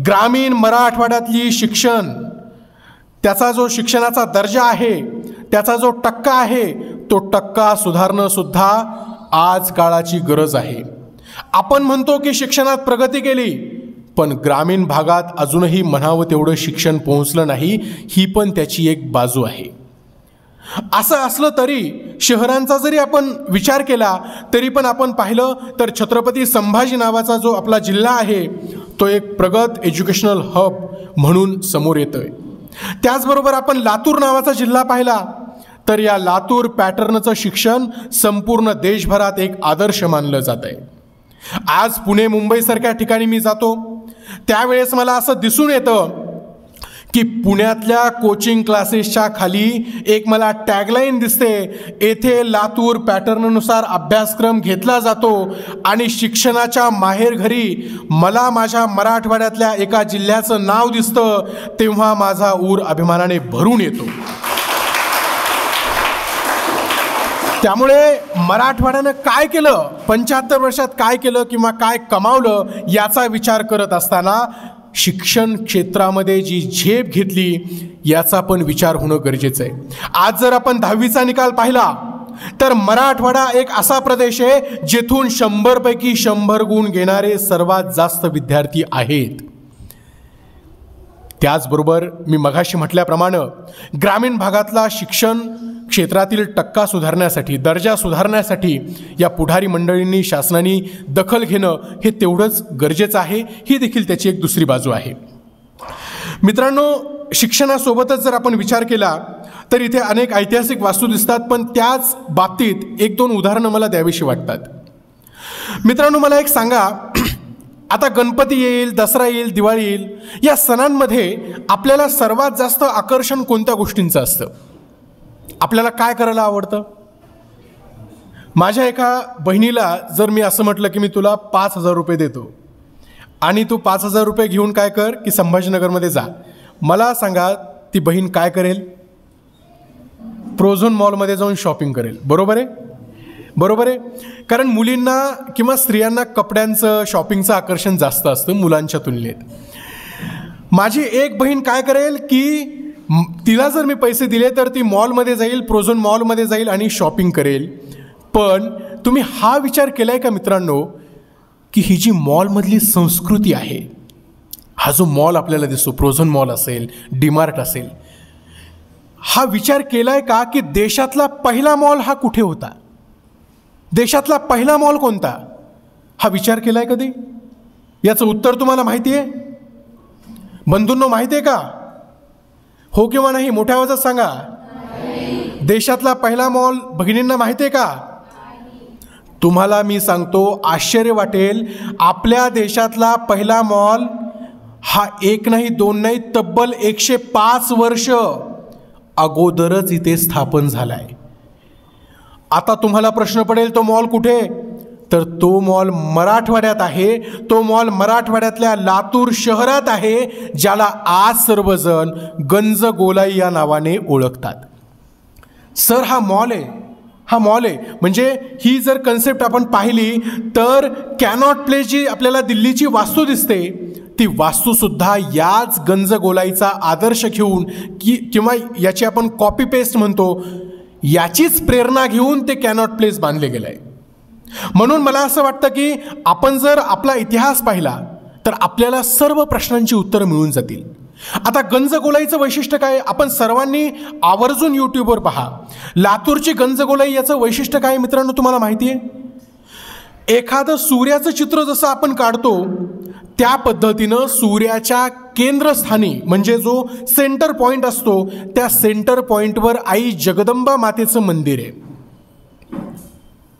A: ग्रामीण मराठवाड्यातली शिक्षण, त्याचा जो शिक्षणाचा दर्जा आहे, त्याचा जो टक्का आहे, तो टक्का सुधारणं सुद्धा आज काळाची गरज आहे. आपण म्हणतो की शिक्षणात प्रगती केली, पण ग्रामीण भागात अजूनही म्हणावं तेवढं शिक्षण पोहोचलं नाही. ही पण त्याची एक बाजू आहे. असं असलं तरी शहरांचा जरी आपण विचार केला तरी पण आपण पाहिलं तर छत्रपती संभाजी नावाचा जो आपला जिल्हा आहे, तो एक प्रगत एज्युकेशनल हब म्हणून समोर येतोय. त्याचबरोबर आपण लातूर नावाचा जिल्हा पाहिला तर या लातूर पॅटर्नचं शिक्षण संपूर्ण देशभरात एक आदर्श मानलं जात आहे. आज पुणे मुंबईसारख्या ठिकाणी मी जातो त्यावेळेस मला असं दिसून येतं की पुण्यातल्या कोचिंग क्लासेसच्या खाली एक मला टॅगलाईन दिसते, येथे लातूर पॅटर्ननुसार अभ्यासक्रम घेतला जातो आणि शिक्षणाच्या माहेरघरी मला माझ्या मराठवाड्यातल्या एका जिल्ह्याचं नाव दिसतं, तेव्हा माझा ऊर अभिमानाने भरून येतो. त्यामुळे मराठवाड्यानं काय केलं, 75 वर्षात काय केलं किंवा काय कमावलं याचा विचार करत असताना शिक्षण क्षेत्रामध्ये जी झेप घेतली याचा पण विचार होणं गरजेचं आहे. आज जर आपण 10वीचा निकाल पाहिला तर मराठवाडा एक असा प्रदेश आहे जेथून 100 पैकी 100 गुण घेणारे सर्वात जास्त विद्यार्थी आहेत. त्याचबरोबर मी मगाशी म्हटल्याप्रमाणे ग्रामीण भागातला शिक्षण क्षेत्रातील टक्का सुधारण्यासाठी, दर्जा सुधारण्यासाठी या पुढारी मंडळींनी, शासनाने दखल घेणं हे तेवढंच गरजेचं आहे. ही देखील त्याची एक दुसरी बाजू आहे. मित्रांनो, शिक्षणासोबतच जर आपण विचार केला तर इथे अनेक ऐतिहासिक वास्तू दिसतात, पण त्याच बाबतीत 1-2 उदाहरणं मला द्यावीशी वाटतात. मित्रांनो, मला एक सांगा, आता गणपती येईल, दसरा येईल, दिवाळी येईल, या सणांमध्ये आपल्याला सर्वात जास्त आकर्षण कोणत्या गोष्टींचं असतं? आपल्याला काय करायला आवडतं? माझ्या एका बहिणीला जर मी असं म्हटलं की मी तुला 5,000 रुपये देतो आणि तू 5,000 रुपये घेऊन काय कर की संभाजीनगरमध्ये जा, मला सांगा ती बहीण काय करेल? प्रोझोन मॉलमध्ये जाऊन शॉपिंग करेल. बरोबर आहे? बरोबर आहे. कारण मुलींना किंवा स्त्रियांना कपड्यांचं, शॉपिंगचं आकर्षण जास्त असतं मुलांच्या तुलनेत. माझी एक बहीण काय करेल की तिला जर मी पैसे दिले तर ती मॉलमध्ये जाईल, प्रोझोन मॉलमध्ये जाईल आणि शॉपिंग करेल. पण तुम्ही हा विचार केलाय का मित्रांनो की ही जी मॉलमधली संस्कृती आहे, हा जो मॉल आपल्याला दिसतो, प्रोझोन मॉल असेल, डीमार्ट असेल, हा विचार केलाय का की देशातला पहिला मॉल हा कुठे होता? देशातला पहिला मॉल कोणता? हा विचार केलाय कधी? याचं उत्तर तुम्हाला माहिती आहे? बंधूंनो, माहिती आहे का? हो किंवा नाही? मोठ्या आवाजात सांगा. देशातला पहिला मॉल भगिनींना माहिती आहे का? तुम्हाला मी सांगतो, आश्चर्य वाटेल, आपल्या देशातला पहिला मॉल हा 1 नाही 2 नाही, तब्बल 105 वर्ष अगोदरच इथे स्थापन झालाय. आता तुम्हाला प्रश्न पडेल, तो मॉल कुठे? तर तो मॉल मराठवाड्यात आहे. तो मॉल मराठवाड्यातल्या लातूर शहरात आहे, ज्याला आज सर्वजण गंजगोलाई या नावाने ओळखतात. सर, हा मॉल आहे, हा मॉल आहे. म्हणजे ही जर कन्सेप्ट आपण पाहिली तर कॅनॉट प्लेस जी आपल्याला दिल्लीची वास्तू दिसते, ती वास्तूसुद्धा याच गंजगोलाईचा आदर्श घेऊन किंवा याची आपण कॉपी पेस्ट म्हणतो, याचीच प्रेरणा घेऊन ते कॅनॉट प्लेस बांधले गेलं आहे. म्हणून मला असं वाटतं की आपण जर आपला इतिहास पाहिला तर आपल्याला सर्व प्रश्नांची उत्तरं मिळून जातील. आता गंजगोलाईचं वैशिष्ट्य काय? आपण सर्वांनी आवर्जून यूट्यूबवर पहा. लातूरची गंजगोलाई याचं वैशिष्ट्य काय मित्रांनो, तुम्हाला माहिती आहे? एखादं सूर्याचं चित्र जसं आपण काढतो त्या पद्धतीनं सूर्याच्या केंद्रस्थानी, म्हणजे जो सेंटर पॉईंट असतो, त्या सेंटर पॉईंटवर आई जगदंबा मातेचं मंदिर आहे.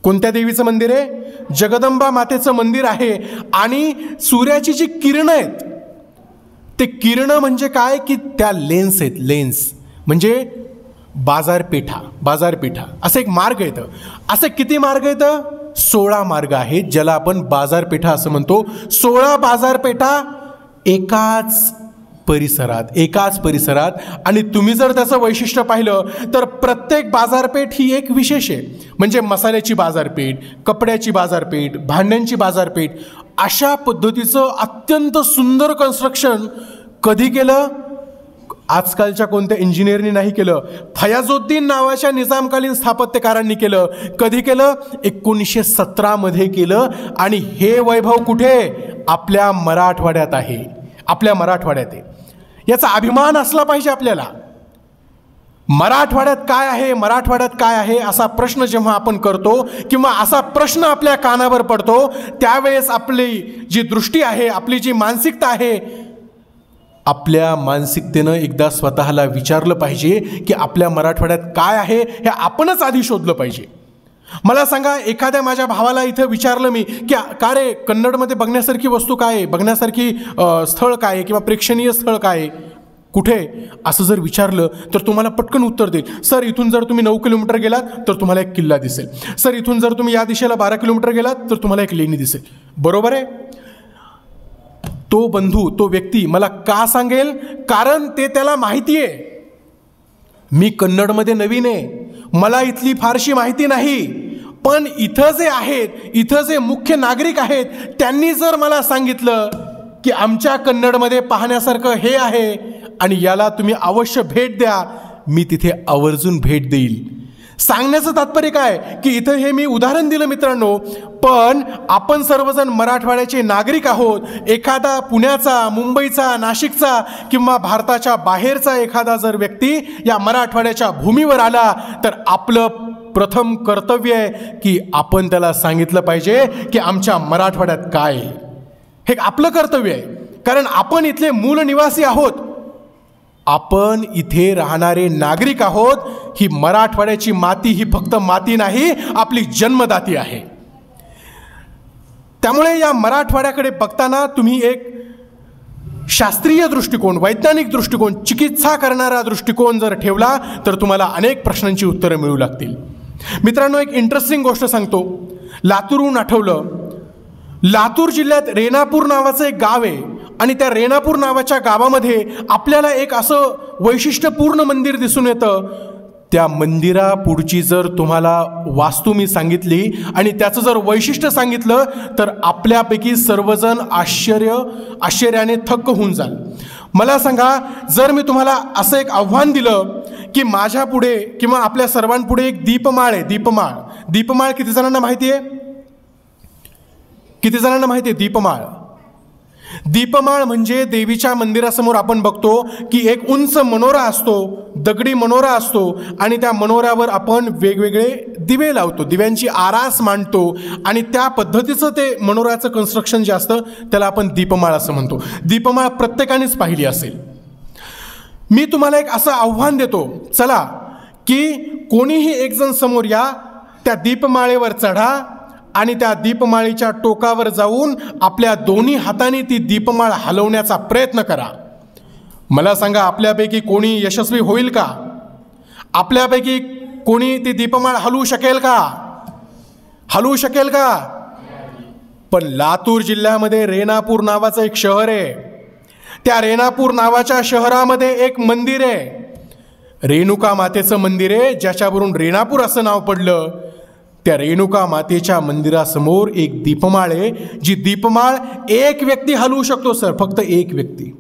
A: कोणत्या देवीचं मंदिर आहे? जगदंबा मातेचं मंदिर आहे. आणि सूर्याची जी किरणं आहेत, ते किरणं म्हणजे काय की त्या लेन्स आहेत. लेन्स म्हणजे बाजारपेठा असं एक मार्ग येतं. असे किती मार्ग येतं? 16 मार्ग आहेत, ज्याला आपण बाजारपेठा असं म्हणतो. 16 बाजारपेठा एकाच परिसरात. आणि तुम्ही जर त्याचं वैशिष्ट्य पाहिलं तर प्रत्येक बाजारपेठ ही एक विशेष आहे. म्हणजे मसाल्याची बाजारपेठ, कपड्याची बाजारपेठ, भांड्यांची बाजारपेठ, अशा पद्धतीचं अत्यंत सुंदर कन्स्ट्रक्शन कधी केलं? आजकालच्या कोणत्या इंजिनियरनी नाही केलं, फयाजुद्दीन नावाच्या निजामकालीन स्थापत्यकारांनी केलं. कधी केलं? 1917 मध्ये केलं. आणि हे वैभव कुठे? आपल्या मराठवाड्यात आहे. आपल्या मराठवाड्यात आहे. याचा अभिमान असला पाहिजे आपल्याला. मराठवाड्यात काय आहे असा प्रश्न जेव्हा आपण करतो किंवा असा प्रश्न आपल्या कानावर पडतो, त्यावेळेस आपली जी दृष्टी आहे, आपली जी मानसिकता आहे, आपल्या मानसिकतेनं एकदा स्वतःला विचारलं पाहिजे की आपल्या मराठवाड्यात काय आहे हे आपणच आधी शोधलं पाहिजे. मला सांगा, एखाद्या माझ्या भावाला इथं विचारलं मी की का रे, कन्नडमध्ये बघण्यासारखी वस्तू काय आहे, बघण्यासारखी स्थळ काय आहे किंवा प्रेक्षणीय स्थळ काय आहे? कुठे असं जर विचारलं तर तुम्हाला पटकन उत्तर देईल, सर इथून जर तुम्ही 9 किलोमीटर गेलात तर तुम्हाला एक किल्ला दिसेल, सर इथून जर तुम्ही या दिशेला 12 किलोमीटर गेलात तर तुम्हाला एक लेणी दिसेल. बरोबर आहे. तो बंधू, तो व्यक्ती मला का सांगेल? कारण ते त्याला माहिती आहे मी कन्नडमध्ये नवीन आहे, मला इथली फारशी माहिती नाही. पण इथं जे आहेत, इथं जे मुख्य नागरिक आहेत, त्यांनी जर मला सांगितलं की आमच्या कन्नडमध्ये पाहण्यासारखं हे आहे आणि याला तुम्ही अवश्य भेट द्या, मी तिथे आवर्जून भेट देईल. सांगण्याचं तात्पर्य काय की इथं हे मी उदाहरण दिलं मित्रांनो, पण आपण सर्वजण मराठवाड्याचे नागरिक आहोत. एखादा पुण्याचा, मुंबईचा, नाशिकचा किंवा भारताच्या बाहेरचा एखादा जर व्यक्ती या मराठवाड्याच्या भूमीवर आला तर आपलं प्रथम कर्तव्य आहे की आपण त्याला सांगितलं पाहिजे की आमच्या मराठवाड्यात काय आहे. हे आपलं कर्तव्य आहे, कारण आपण इथले मूळ निवासी आहोत, आपण इथे राहणारे नागरिक आहोत. ही मराठवाड्याची माती ही फक्त माती नाही, आपली जन्मदाती आहे. त्यामुळे या मराठवाड्याकडे बघताना तुम्ही एक शास्त्रीय दृष्टिकोन, वैज्ञानिक दृष्टिकोन, चिकित्सा करणारा दृष्टिकोन जर ठेवला तर तुम्हाला अनेक प्रश्नांची उत्तरं मिळू लागतील. मित्रांनो, एक इंटरेस्टिंग गोष्ट सांगतो. लातूरहून आठवलं, लातूर जिल्ह्यात रेणापूर नावाचं एक गाव आहे आणि त्या रेणापूर नावाच्या गावामध्ये आपल्याला एक असं वैशिष्ट्यपूर्ण मंदिर दिसून येतं. त्या मंदिरापुढची जर तुम्हाला वास्तू मी सांगितली आणि त्याचं जर वैशिष्ट्य सांगितलं तर आपल्यापैकी सर्वजण आश्चर्याने थक्क होऊन जाल. मला सांगा, जर मी तुम्हाला असं एक आव्हान दिलं की माझ्या पुढे किंवा आपल्या सर्वांपुढे एक दीपमाळ आहे, दीपमाळ किती जणांना माहिती आहे? किती जणांना माहिती आहे दीपमाळ म्हणजे देवीच्या मंदिरासमोर आपण बघतो की एक उंच मनोरा असतो, दगडी मनोरा असतो आणि त्या मनोऱ्यावर आपण वेगवेगळे दिवे लावतो, दिव्यांची आरास मांडतो आणि त्या पद्धतीचं ते मनोऱ्याचं कन्स्ट्रक्शन जे असतं त्याला आपण दीपमाळ असं म्हणतो. दीपमाळ प्रत्येकानेच पाहिली असेल. मी तुम्हाला एक असं आव्हान देतो, चला की कोणीही एक जण समोर या, त्या दीपमाळेवर चढा आणि त्या दीपमाळीच्या टोकावर जाऊन आपल्या दोन्ही हाताने ती दीपमाळ हलवण्याचा प्रयत्न करा. मला सांगा, आपल्यापैकी कोणी यशस्वी होईल का? आपल्यापैकी कोणी ती दीपमाळ हलवू शकेल का? पण लातूर जिल्ह्यामध्ये रेणापूर नावाचं एक शहर आहे. त्या रेणापूर नावाच्या शहरामध्ये एक मंदिर आहे, रेणुका मातेचं मंदिर आहे, ज्याच्यावरून रेणापूर असं नाव पडलं. त्या रेणुका मातेच्या मंदिरासमोर एक दीपमाळ आहे, जी दीपमाळ एक व्यक्ती हलवू शकतो सर, फक्त एक व्यक्ती.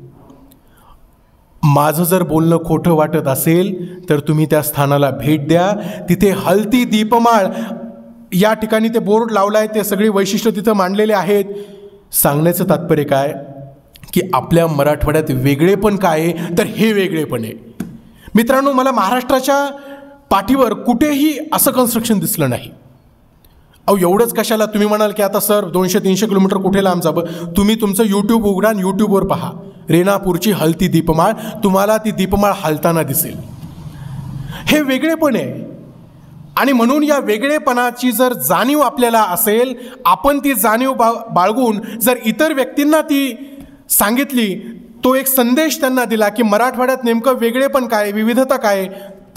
A: माझं जर बोलणं खोटं वाटत असेल तर तुम्ही त्या स्थानाला भेट द्या. तिथे हलती दीपमाळ, या ठिकाणी ते बोर्ड लावला आहे, ते सगळे वैशिष्ट्य तिथं मांडलेले आहेत. सांगण्याचं तात्पर्य काय की आपल्या मराठवाड्यात वेगळेपण काय आहे तर हे वेगळेपण आहे. मित्रांनो, मला महाराष्ट्राच्या पाठीवर कुठेही असं कन्स्ट्रक्शन दिसलं नाही. अहो एवढंच कशाला, तुम्ही म्हणाल की आता सर 200-300 किलोमीटर कुठे लांब जावं, तुम्ही तुमचं यूट्यूब उघडा आणि यूट्यूबवर पहा रेणापूरची हलती दीपमाळ, तुम्हाला ती दीपमाळ हलताना दिसेल. हे वेगळेपण आहे आणि म्हणून या वेगळेपणाची जर जाणीव आपल्याला असेल, आपण ती जाणीव बाळगून जर इतर व्यक्तींना ती सांगितली, तो एक संदेश त्यांना दिला की मराठवाड्यात नेमकं वेगळेपण काय, विविधता काय,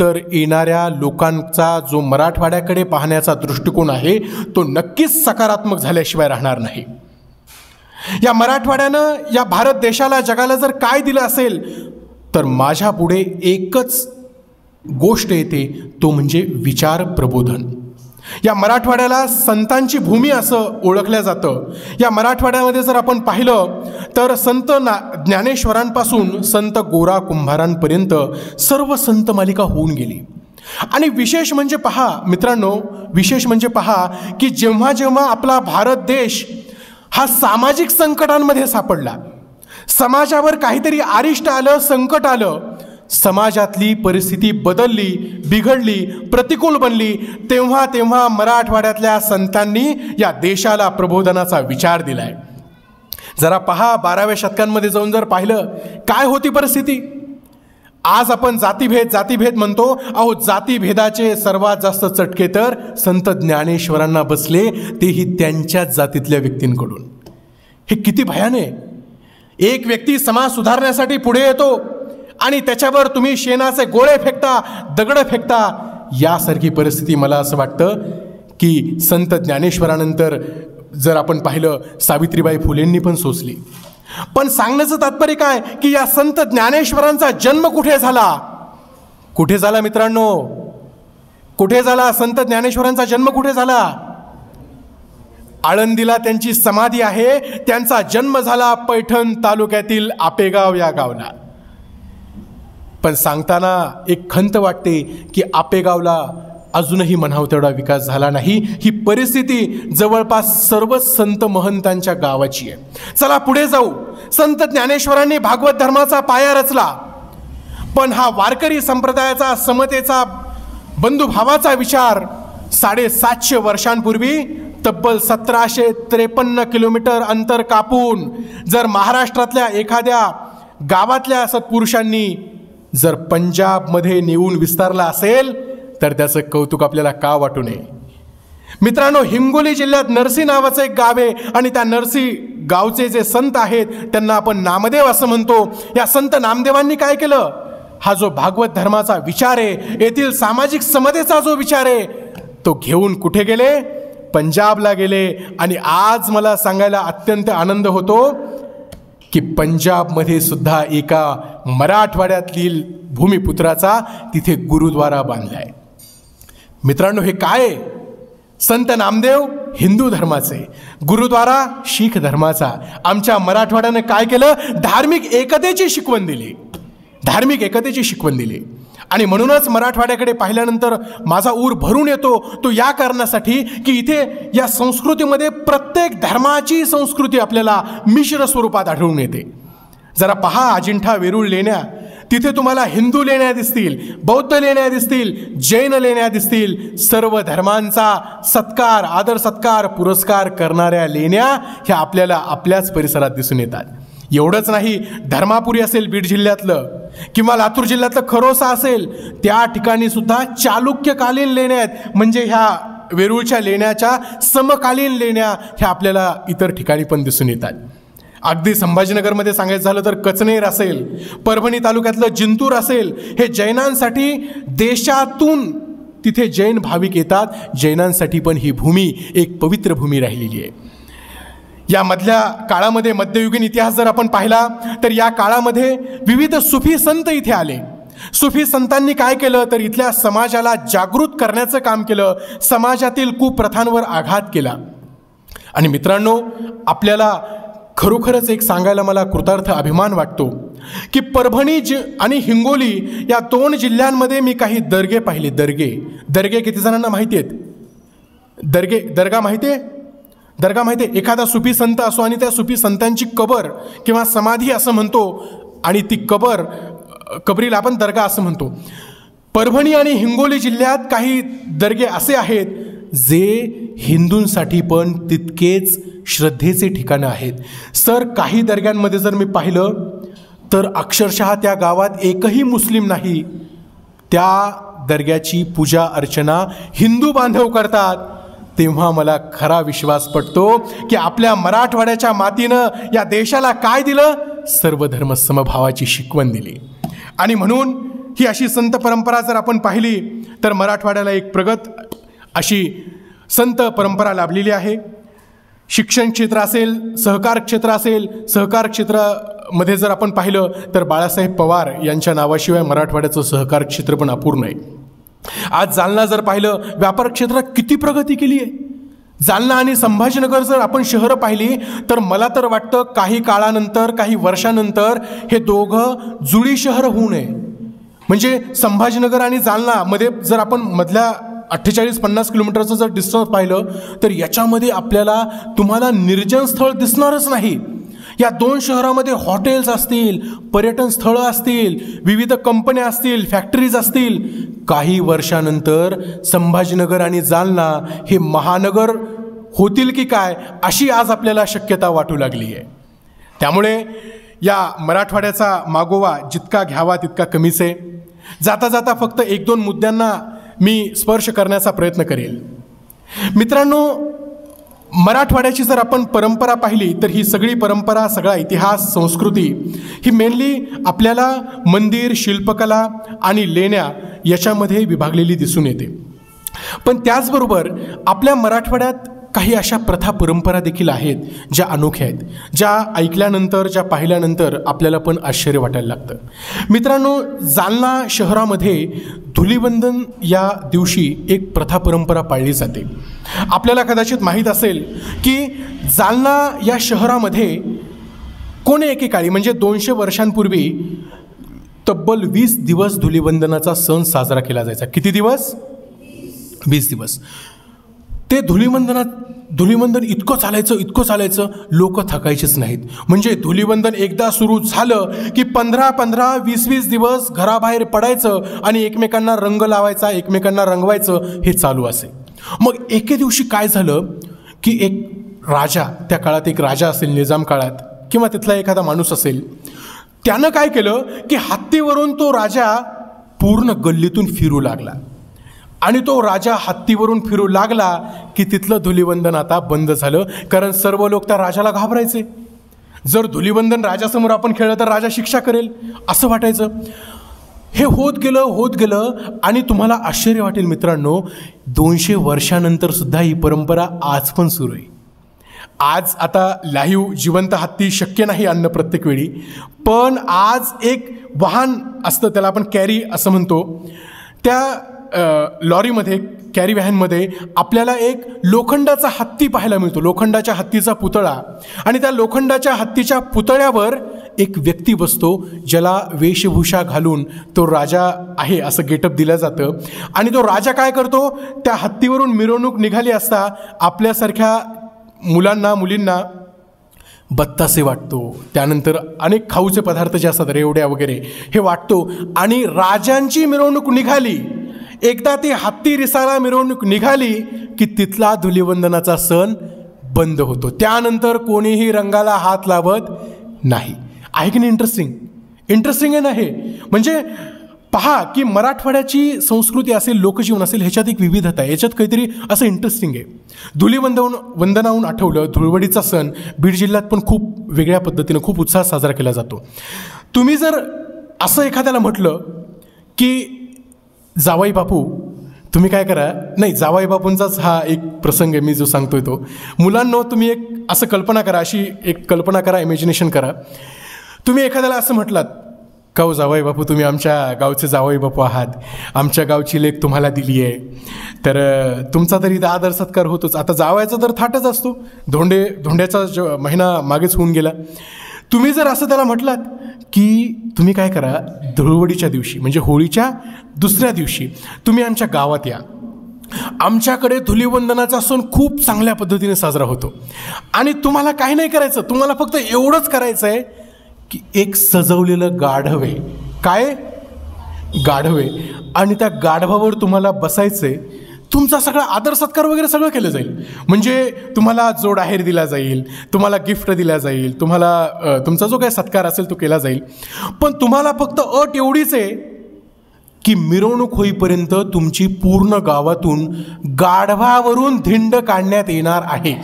A: तर येणाऱ्या लोकांचा जो मराठवाड्याकडे पाहण्याचा दृष्टिकोन आहे तो नक्कीच सकारात्मक झाल्याशिवाय राहणार नाही. या मराठवाड्यानं या भारत देशाला, जगाला जर काय दिलं असेल तर माझ्या पुढे एकच गोष्ट येते, तो म्हणजे विचार प्रबोधन. या मराठवाड्याला संतांची भूमी असं ओळखलं जातं. या मराठवाड्यामध्ये जर आपण पाहिलं तर संत ज्ञानेश्वरांपासून संत गोरा कुंभारांपर्यंत सर्व संत मालिका होऊन गेली. आणि विशेष म्हणजे पहा मित्रांनो, विशेष म्हणजे पहा की जेव्हा जेव्हा आपला भारत देश हा सामाजिक संकटांमध्ये सापडला, समाजावर काहीतरी अरिष्ट आलं, संकट आलं, समाजातली परिस्थिती बदलली, बिघडली, प्रतिकूल बनली, तेव्हा तेव्हा मराठवाड्यातल्या संतांनी या देशाला प्रबोधनाचा विचार दिलाय. जरा पहा, 12व्या शतकांमध्ये जाऊन जर पाहिलं काय होती परिस्थिती. आज आपण जातीभेद म्हणतो. अहो, जातीभेदाचे सर्वात जास्त चटके तर संत ज्ञानेश्वरांना बसले, तेही त्यांच्याच जातीतल्या व्यक्तींकडून. हे किती भयाने. एक व्यक्ती समाज सुधारण्यासाठी पुढे येतो आणि त्याच्यावर तुम्ही शेणाचे गोळे फेकता, दगड फेकता. यासारखी परिस्थिती मला असं वाटतं की संत ज्ञानेश्वरानंतर जर आपण पाहिलं सावित्रीबाई फुलेंनी पण सोसली. पण सांगण्याचं तात्पर्य काय की या संत ज्ञानेश्वरांचा जन्म कुठे झाला? कुठे झाला मित्रांनो? कुठे झाला? संत ज्ञानेश्वरांचा जन्म कुठे झाला? आळंदीला त्यांची समाधी आहे. त्यांचा जन्म झाला पैठण तालुक्यातील आपेगाव या गावला. पण सांगताना एक खंत वाटते की आपेगावला अजूनही म्हणावं तेवढा विकास झाला नाही. ही परिस्थिती जवळपास सर्व संत महंतांच्या गावाची आहे. चला पुढे जाऊ. संत ज्ञानेश्वरांनी भागवत धर्माचा पाया रचला. पण हा वारकरी संप्रदायाचा, समतेचा, बंधुभावाचा विचार 750 वर्षांपूर्वी तब्बल 1753 किलोमीटर अंतर कापून जर महाराष्ट्रातल्या एखाद्या गावातल्या सत्पुरुषांनी जर पंजाबमध्ये नेऊन विस्तारला असेल तर त्याचं कौतुक आपल्याला का वाटू नये? मित्रांनो, हिंगोली जिल्ह्यात नरसी नावाचं एक गाव आहे आणि त्या नरसी गावचे जे संत आहेत त्यांना आपण नामदेव असं म्हणतो. या संत नामदेवांनी काय केलं? हा जो भागवत धर्माचा विचार आहे, येथील सामाजिक समतेचा जो विचार आहे, तो घेऊन कुठे गेले? पंजाबला गेले. आणि आज मला सांगायला अत्यंत आनंद होतो की पंजाबमध्ये सुद्धा एका मराठवाड्यातील भूमिपुत्राचा तिथे गुरुद्वारा बांधलाय. मित्रांनो, हे काय? संत नामदेव हिंदू धर्माचे, गुरुद्वारा शीख धर्माचा. आमच्या मराठवाड्याने काय केलं? धार्मिक एकतेची शिकवण दिली. धार्मिक एकतेची शिकवण दिली. आणि म्हणूनच मराठवाड्याकडे पाहिल्यानंतर माझा ऊर भरून येतो. तो या कारणासाठी की इथे या संस्कृतीमध्ये प्रत्येक धर्माची संस्कृती आपल्याला मिश्र स्वरूपात आढळून येते. जरा पहा अजिंठा वेरूळ लेण्या, तिथे तुम्हाला हिंदू लेण्या दिसतील, बौद्ध लेण्या दिसतील, जैन लेण्या दिसतील. सर्व धर्मांचा सत्कार, आदर सत्कार, पुरस्कार करणाऱ्या लेण्या ह्या आपल्याला आपल्याच परिसरात दिसून येतात. एवढंच नाही, धर्मापुरी असेल बीड जिल्ह्यातलं किंवा लातूर जिल्ह्यातलं खरोसा असेल, त्या ठिकाणी सुद्धा चालुक्यकालीन लेण्या आहेत. म्हणजे ह्या वेरूळच्या लेण्याच्या समकालीन लेण्या ह्या आपल्याला इतर ठिकाणी पण दिसून येतात. अगदी संभाजीनगरमध्ये सांगायचं झालं तर कचनेर असेल, परभणी तालुक्यातलं जिंतूर असेल, हे जैनांसाठी देशातून तिथे जैन भाविक येतात. जैनांसाठी पण ही भूमी एक पवित्र भूमी राहिलेली आहे. या मधल्या काळामध्ये मध्ययुगीन इतिहास जर आपण पाहिला तर या काळामध्ये विविध सुफी संत इथे आले. सुफी संतांनी काय केलं तर इथल्या समाजाला जागृत करण्याचं काम केलं. समाजातील कुप्रथांवर आघात केला. आणि मित्रांनो, आपल्याला खरोखरच एक सांगायला मला कृतार्थ अभिमान वाटतो की परभणी आणि हिंगोली या 2 जिल्ह्यांमध्ये मी काही दर्गे पाहिले. दर्गे किती जणांना माहिती आहेत? दर्गा माहिती आहे? दर्गा माहिती आहे? एखादा सुफी संत असो आणि त्या सुफी संतांची कबर किंवा समाधी असं म्हणतो आणि ती कबरीला आपण दर्गा असं म्हणतो. परभणी आणि हिंगोली जिल्ह्यात काही दर्गे असे आहेत जे हिंदूंसाठी पण तितकेच श्रद्धेचे ठिकाणं आहेत. सर, काही दर्ग्यांमध्ये जर मी पाहिलं तर अक्षरशः त्या गावात एकही मुस्लिम नाही. त्या दर्ग्याची पूजा अर्चना हिंदू बांधव करतात. तेव्हा मला खरा विश्वास पटतो की आपल्या मराठवाड्याच्या मातीनं या देशाला काय दिलं? सर्वधर्म समभावाची शिकवण दिली. आणि म्हणून ही अशी संत परंपरा जर आपण पाहिली तर मराठवाड्याला एक प्रगत अशी संत परंपरा लाभलेली आहे. शिक्षण क्षेत्र असेल, सहकार क्षेत्र असेल, सहकार क्षेत्रामध्ये जर आपण पाहिलं तर बाळासाहेब पवार यांच्या नावाशिवाय मराठवाड्याचं सहकार क्षेत्र पण अपूर्ण आहे. आज जालना जर पाहिलं, व्यापार क्षेत्रात किती प्रगती केली आहे. जालना आणि संभाजीनगर जर आपण शहरं पाहिली तर मला तर वाटतं काही काळानंतर, काही वर्षानंतर हे दोघं जुळी शहरं होऊ नये. म्हणजे संभाजीनगर आणि जालनामध्ये जर आपण मधल्या 48-50 किलोमीटरचं जर डिस्टन्स पाहिलं तर याच्यामध्ये आपल्याला तुम्हाला निर्जन स्थळ दिसणारच नाही. या 2 शहरामध्ये हॉटेल्स असतील, पर्यटन स्थळं असतील, विविध कंपन्या असतील, फॅक्टरीज असतील. काही वर्षानंतर संभाजीनगर आणि जालना हे महानगर होतील की काय अशी आज आपल्याला शक्यता वाटू लागली आहे. त्यामुळे या मराठवाड्याचा मागोवा जितका घ्यावा तितका कमीच आहे. जाता जाता फक्त 1-2 मुद्द्यांना मी स्पर्श करण्याचा प्रयत्न करेल. मित्रांनो, मराठवाड्याची जर आपण परंपरा पाहिली तर ही सगळी परंपरा, सगळा इतिहास, संस्कृती ही मेनली आपल्याला मंदिर, शिल्पकला आणि लेण्या याच्यामध्ये विभागलेली दिसून येते. पण त्याचबरोबर आपल्या मराठवाड्यात काही अशा प्रथा परंपरा देखील आहेत ज्या अनोख्या आहेत, ज्या ऐकल्यानंतर, ज्या पाहिल्यानंतर आपल्याला पण आश्चर्य वाटायला लागतं. मित्रांनो, जालना शहरामध्ये धुलीवंदन या दिवशी एक प्रथा परंपरा पाळली जाते. आपल्याला कदाचित माहीत असेल की जालना या शहरामध्ये कोणी एकेकाळी म्हणजे 200 वर्षांपूर्वी तब्बल 20 दिवस धुलीवंदनाचा सण साजरा केला जायचा. किती दिवस? 20 दिवस. ते धुलीवंदन इतकं चालायचं लोक थकायचेच नाहीत. म्हणजे धुलीवंदन एकदा सुरू झालं की 15-15, 20-20 दिवस घराबाहेर पडायचं आणि एकमेकांना रंग लावायचा, एकमेकांना रंगवायचं हे चालू असे. मग एके दिवशी काय झालं की एक राजा, त्या काळात एक राजा असेल निजाम काळात किंवा तिथला एखादा माणूस असेल, त्यानं काय केलं की हत्तीवरून तो राजा पूर्ण गल्लीतून फिरू लागला. आणि तो राजा हत्तीवरून फिरू लागला की तिथलं धुलीवंदन आता बंद झालं, कारण सर्व लोक त्या राजाला घाबरायचे. जर धुलीवंदन राजासमोर आपण खेळलं तर राजा शिक्षा करेल असं वाटायचं. हे होत गेलं आणि तुम्हाला आश्चर्य वाटेल मित्रांनो, 200 वर्षानंतर सुद्धा ही परंपरा आज पण सुरू आहे. आज आता लाईव्ह जिवंत हत्ती शक्य नाही आणणं प्रत्येक वेळी, पण आज एक वाहन असतं, त्याला आपण कॅरी असं म्हणतो, त्या लॉरीमध्ये, कॅरी व्हॅनमध्ये आपल्याला एक लोखंडाचा हत्ती पाहायला मिळतो, लोखंडाच्या हत्तीचा पुतळा. आणि त्या लोखंडाच्या हत्तीच्या पुतळ्यावर एक व्यक्ती बसतो, ज्याला वेशभूषा घालून तो राजा आहे असं गेटअप दिलं जातं. आणि तो राजा काय करतो, त्या हत्तीवरून मिरवणूक निघाली असता आपल्यासारख्या मुलांना, मुलींना बत्तासे वाटतो, त्यानंतर अनेक खाऊचे पदार्थ जे असतात, रेवड्या वगैरे, हे वाटतो. आणि राजांची मिरवणूक निघाली, एकदा ती हत्ती रिसाला मिरवणूक निघाली की तिथला धुलीवंदनाचा सण बंद होतो. त्यानंतर कोणीही रंगाला हात लावत नाही. आहे की नाही इंटरेस्टिंग आहे ना हे? म्हणजे पहा की मराठवाड्याची संस्कृती असेल, लोकजीवन असेल, ह्याच्यात एक विविधता आहे, याच्यात काहीतरी असं इंटरेस्टिंग आहे. धुलीवंदनाहून आठवलं, धुळवडीचा सण बीड जिल्ह्यात पण खूप वेगळ्या पद्धतीनं, खूप उत्साहात साजरा केला जातो. तुम्ही जर असं एखाद्याला म्हटलं की जावई बापू तुम्ही काय करा, नाही, जावई बापूंचाच हा एक प्रसंग आहे मी जो सांगतोय तो. मुलांनो, तुम्ही एक असं कल्पना करा, अशी एक कल्पना करा, इमॅजिनेशन करा. तुम्ही एखाद्याला असं म्हटलात का, हो जावई बापू, तुम्ही आमच्या गावचे जावई बापू आहात, आमच्या गावची लेक तुम्हाला दिली आहे, तर तुमचा तरी आदर सत्कार होतोच. आता जावयाचा तर थाटच असतो, धोंड्याचा जो महिना मागेच होऊन गेला. तुम्ही जर असं त्याला म्हटलात की तुम्ही काय करा, धुळवडीच्या दिवशी म्हणजे होळीच्या दुसऱ्या दिवशी तुम्ही आमच्या गावात या, आमच्याकडे धुलीवंदनाचा सण खूप चांगल्या पद्धतीने साजरा होतो आणि तुम्हाला काही नाही करायचं, तुम्हाला फक्त एवढंच करायचं आहे की एक सजवलेलं गाढव आहे, काय गाढव आहे, आणि त्या गाढवावर तुम्हाला बसायचं आहे. तुमचा सगळा आदर सत्कार वगैरे सगळं केलं जाईल. म्हणजे तुम्हाला जोड आहेर दिला जाईल, तुम्हाला गिफ्ट दिला जाईल, तुम्हाला तुमचा जो काही सत्कार असेल तो केला जाईल. पण तुम्हाला फक्त अट एवढीच आहे की मिरवणूक होईपर्यंत तुमची पूर्ण गावातून गाढवावरून धिंड काढण्यात येणार आहे.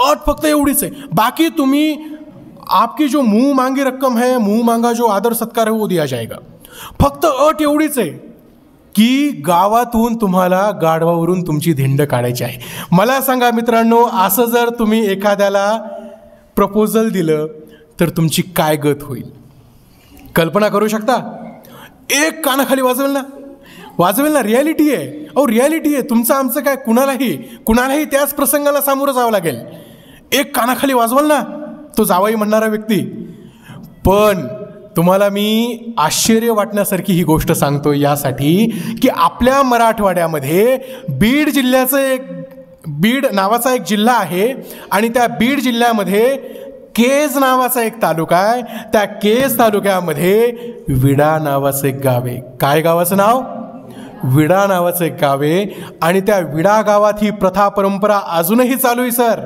A: अट फक्त एवढीच आहे. बाकी तुम्ही आपकी जो मुंह मांगी रक्कम है, मुंह मांगा जो आदर सत्कार है वो दिया जाएगा. फक्त अट एवढीच आहे की गावातून तुम्हाला गाढवावरून तुमची धिंड काढायची आहे. मला सांगा मित्रांनो, असं जर तुम्ही एखाद्याला प्रपोजल दिलं तर तुमची काय गत होईल? कल्पना करू शकता? एक कानाखाली वाजवेल ना. रियालिटी आहे, अहो रियालिटी आहे. तुमचं आमचं काय, कुणालाही त्याच प्रसंगाला सामोरं जावं लागेल. एक कानाखाली वाजवाल ना तो जावई म्हणणारा व्यक्ती. पण तुम्हाला मी आश्चर्य वाटण्यासारखी ही गोष्ट सांगतो यासाठी की आपल्या मराठवाड्यामध्ये बीड नावाचा एक जिल्हा आहे आणि त्या बीड जिल्ह्यामध्ये केज नावाचा एक तालुका आहे. त्या केज तालुक्यामध्ये विडा नावाचं एक गाव आहे. काय गावाचं नाव? विडा नावाचं एक गाव आहे. आणि त्या विडा गावात ही प्रथा परंपरा अजूनही चालू आहे सर,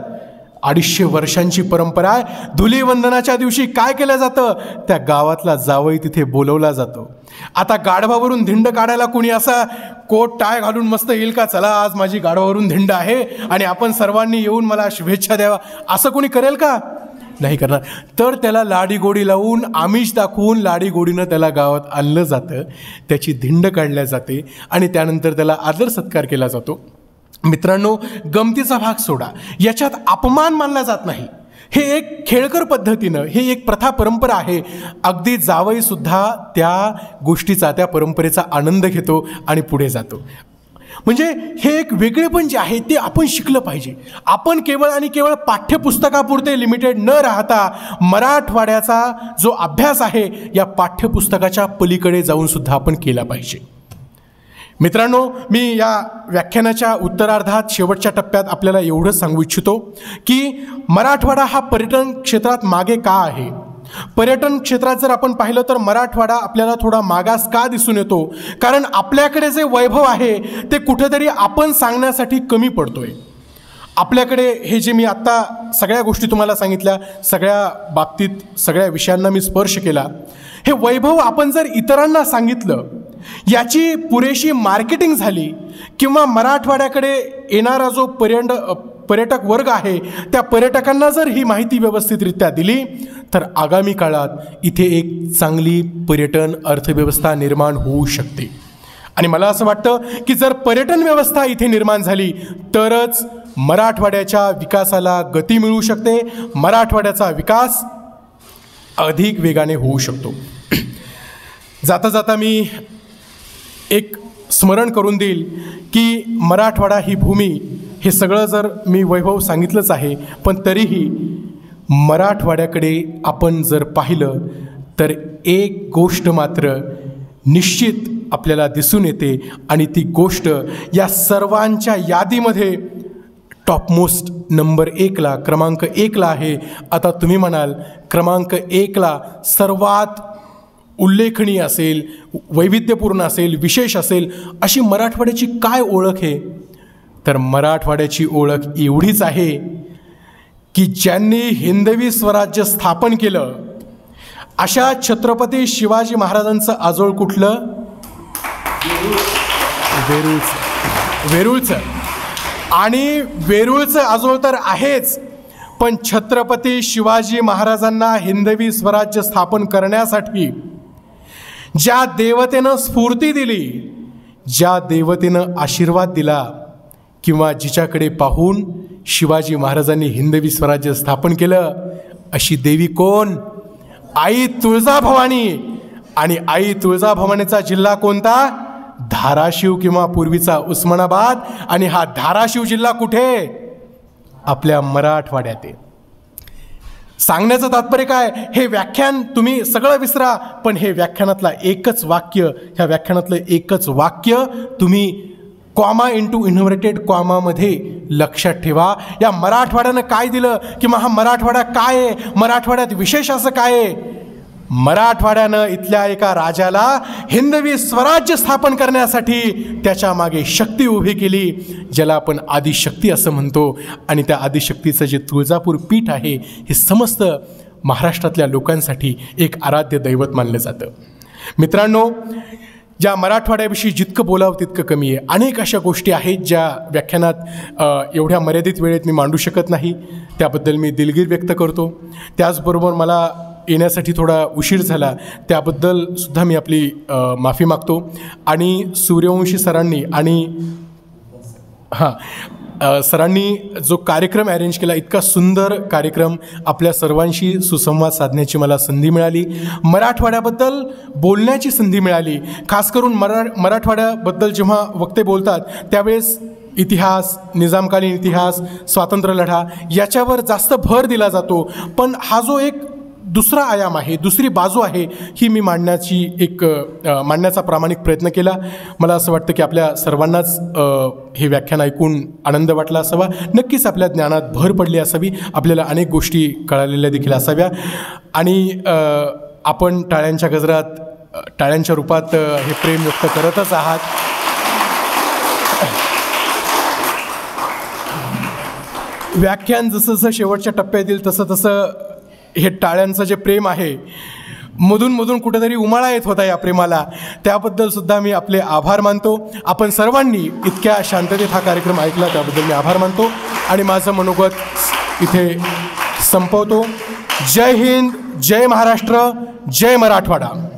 A: 250 वर्षांची परंपरा आहे. धुलीवंदनाच्या दिवशी काय केलं जातं, त्या गावातला जावई तिथे बोलवला जातो. आता गाढवावरून धिंड काढायला कोणी असा कोट टाय घालून मस्त येईल का, चला आज माझी गाढवावरून धिंड आहे आणि आपण सर्वांनी येऊन मला शुभेच्छा द्यावा, असं कोणी करेल का? नाही करणार. तर त्याला लाडीगोडी लावून आमिष दाखवून लाडीगोडीनं त्याला गावात आणलं जातं, त्याची धिंड काढल्या जाते आणि त्यानंतर त्याला आदर सत्कार केला जातो. मित्रांनो, गमतीचा भाग सोडा, याच्यात अपमान मानला जात नाही. हे एक खेळकर पद्धतीनं, हे एक प्रथा परंपरा आहे. अगदी जावईसुद्धा त्या गोष्टीचा, त्या परंपरेचा आनंद घेतो आणि पुढे जातो. म्हणजे हे एक वेगळेपण जे आहे ते आपण शिकलं पाहिजे. आपण केवळ आणि केवळ पाठ्यपुस्तकापुरते लिमिटेड न राहता मराठवाड्याचा जो अभ्यास आहे या पाठ्यपुस्तकाच्या पलीकडे जाऊन सुद्धा आपण केला पाहिजे. मित्रांनो, मी या व्याख्यानाच्या उत्तरार्धात शेवटच्या टप्प्यात आपल्याला एवढंच सांगू इच्छितो की मराठवाडा हा पर्यटन क्षेत्रात मागे का आहे. पर्यटन क्षेत्रात जर आपण पाहिलं तर मराठवाडा आपल्याला थोडा मागास का दिसून येतो, कारण आपल्याकडे जे वैभव आहे ते कुठेतरी आपण सांगण्यासाठी कमी पडतोय. आपल्याकडे हे जे मी आत्ता सगळ्या गोष्टी तुम्हाला सांगितल्या, सगळ्या बाबतीत सगळ्या विषयांना मी स्पर्श केला, हे वैभव आपण जर इतरांना सांगितलं, याची पुरेशी मार्केटिंग झाली किंवा मराठवाड्याकडे येणारा जो पर्यटक वर्ग आहे त्या पर्यटकांना जर ही माहिती व्यवस्थितरित्या दिली तर आगामी काळात इथे एक चांगली पर्यटन अर्थव्यवस्था निर्माण होऊ शकते. आणि मला असं वाटतं की जर पर्यटन व्यवस्था इथे निर्माण झाली तरच मराठवाड्याच्या विकासाला गती मिळू शकते, मराठवाड्याचा विकास अधिक वेगाने होऊ शकतो. जाता जाता मी एक स्मरण करून देईल की मराठवाडा ही भूमी, हे सगळं जर मी वैभव सांगितलंच आहे, पण तरीही मराठवाड्याकडे आपण जर पाहिलं तर एक गोष्ट मात्र निश्चित आपल्याला दिसून येते आणि ती गोष्ट या सर्वांच्या यादीमध्ये टॉपमोस्ट नंबर 1ला, क्रमांक 1ला आहे. आता तुम्ही म्हणाल क्रमांक 1ला सर्वात उल्लेखनीय असेल, वैविध्यपूर्ण असेल, विशेष असेल अशी मराठवाड्याची काय ओळख आहे. तर मराठवाड्याची ओळख एवढीच आहे की ज्यांनी हिंदवी स्वराज्य स्थापन केलं अशा छत्रपती शिवाजी महाराजांचं आजोळ कुठलं? वेरूळचं. आणि वेरूळचं आजोळ तर आहेच, पण छत्रपती शिवाजी महाराजांना हिंदवी स्वराज्य स्थापन करण्यासाठी ज्या देवतेनं स्फूर्ती दिली, ज्या देवतेनं आशीर्वाद दिला किंवा जिच्याकडे पाहून शिवाजी महाराजांनी हिंदवी स्वराज्य स्थापन केलं, अशी देवी कोण? आई तुळजाभवानी. आणि आई तुळजाभवानीचा जिल्हा कोणता? धाराशिव किंवा पूर्वीचा उस्मानाबाद. आणि हा धाराशिव जिल्हा कुठे? आपल्या मराठवाड्यात आहे. सांगण्याचं तात्पर्य काय? हे व्याख्यान तुम्ही सगळं विसरा, पण हे व्याख्यानातलं एकच वाक्य तुम्ही कॉमा इंटू इन्व्हर्टेड कॉमामध्ये लक्षात ठेवा. या मराठवाड्यानं काय दिलं किंवा हा मराठवाडा काय आहे, मराठवाड्यात विशेष असं काय आहे? मराठवाड्यानं इथल्या एका राजाला हिंदवी स्वराज्य स्थापन करण्यासाठी त्याच्या मागे शक्ती उभी केली, ज्याला आपण आदिशक्ती असं म्हणतो. आणि त्या आदिशक्तीचं जे तुळजापूर पीठ आहे हे समस्त महाराष्ट्रातल्या लोकांसाठी एक आराध्य दैवत मानलं जातं. मित्रांनो, ज्या मराठवाड्याविषयी जितकं बोलावं तितकं कमी आहे. अनेक अशा गोष्टी आहेत ज्या व्याख्यानात एवढ्या मर्यादित वेळेत मी मांडू शकत नाही, त्याबद्दल मी दिलगीर व्यक्त करतो. त्याचबरोबर मला येण्यासाठी थोडा उशीर झाला त्याबद्दल सुद्धा मी आपली माफी मागतो. आणि सूर्यवंशी सरांनी आणि सरांनी जो कार्यक्रम अरेंज केला, इतका सुंदर कार्यक्रम, आपल्या सर्वांशी सुसंवाद साधण्याची मला संधी मिळाली, मराठवाड्याबद्दल बोलण्याची संधी मिळाली. खास करून मराठवाड्याबद्दल जेव्हा वक्ते बोलतात त्यावेळेस इतिहास, निजामकालीन इतिहास, स्वातंत्र्यलढा याच्यावर जास्त भर दिला जातो. पण हा जो एक दुसरा आयाम आहे, दुसरी बाजू आहे, ही मी मांडण्याचा प्रामाणिक प्रयत्न केला. मला असं वाटतं की आपल्या सर्वांनाच हे व्याख्यान ऐकून आनंद वाटला असावा, नक्कीच आपल्या ज्ञानात भर पडली असावी, आपल्याला अनेक गोष्टी कळालेल्या देखील असाव्या. आणि आपण टाळ्यांच्या गजरात, टाळ्यांच्या रूपात हे प्रेम व्यक्त करतच आहात. व्याख्यान जसं जसं शेवटच्या टप्प्यात येईल तसं तसं हे टाळ्यांचं जे प्रेम आहे मधून कुठेतरी उमाळा येत होता या प्रेमाला, त्याबद्दलसुद्धा मी आपले आभार मानतो. आपण सर्वांनी इतक्या शांततेत हा कार्यक्रम ऐकला त्याबद्दल मी आभार मानतो आणि माझं मनोगत इथे संपवतो. जय हिंद, जय महाराष्ट्र, जय मराठवाडा.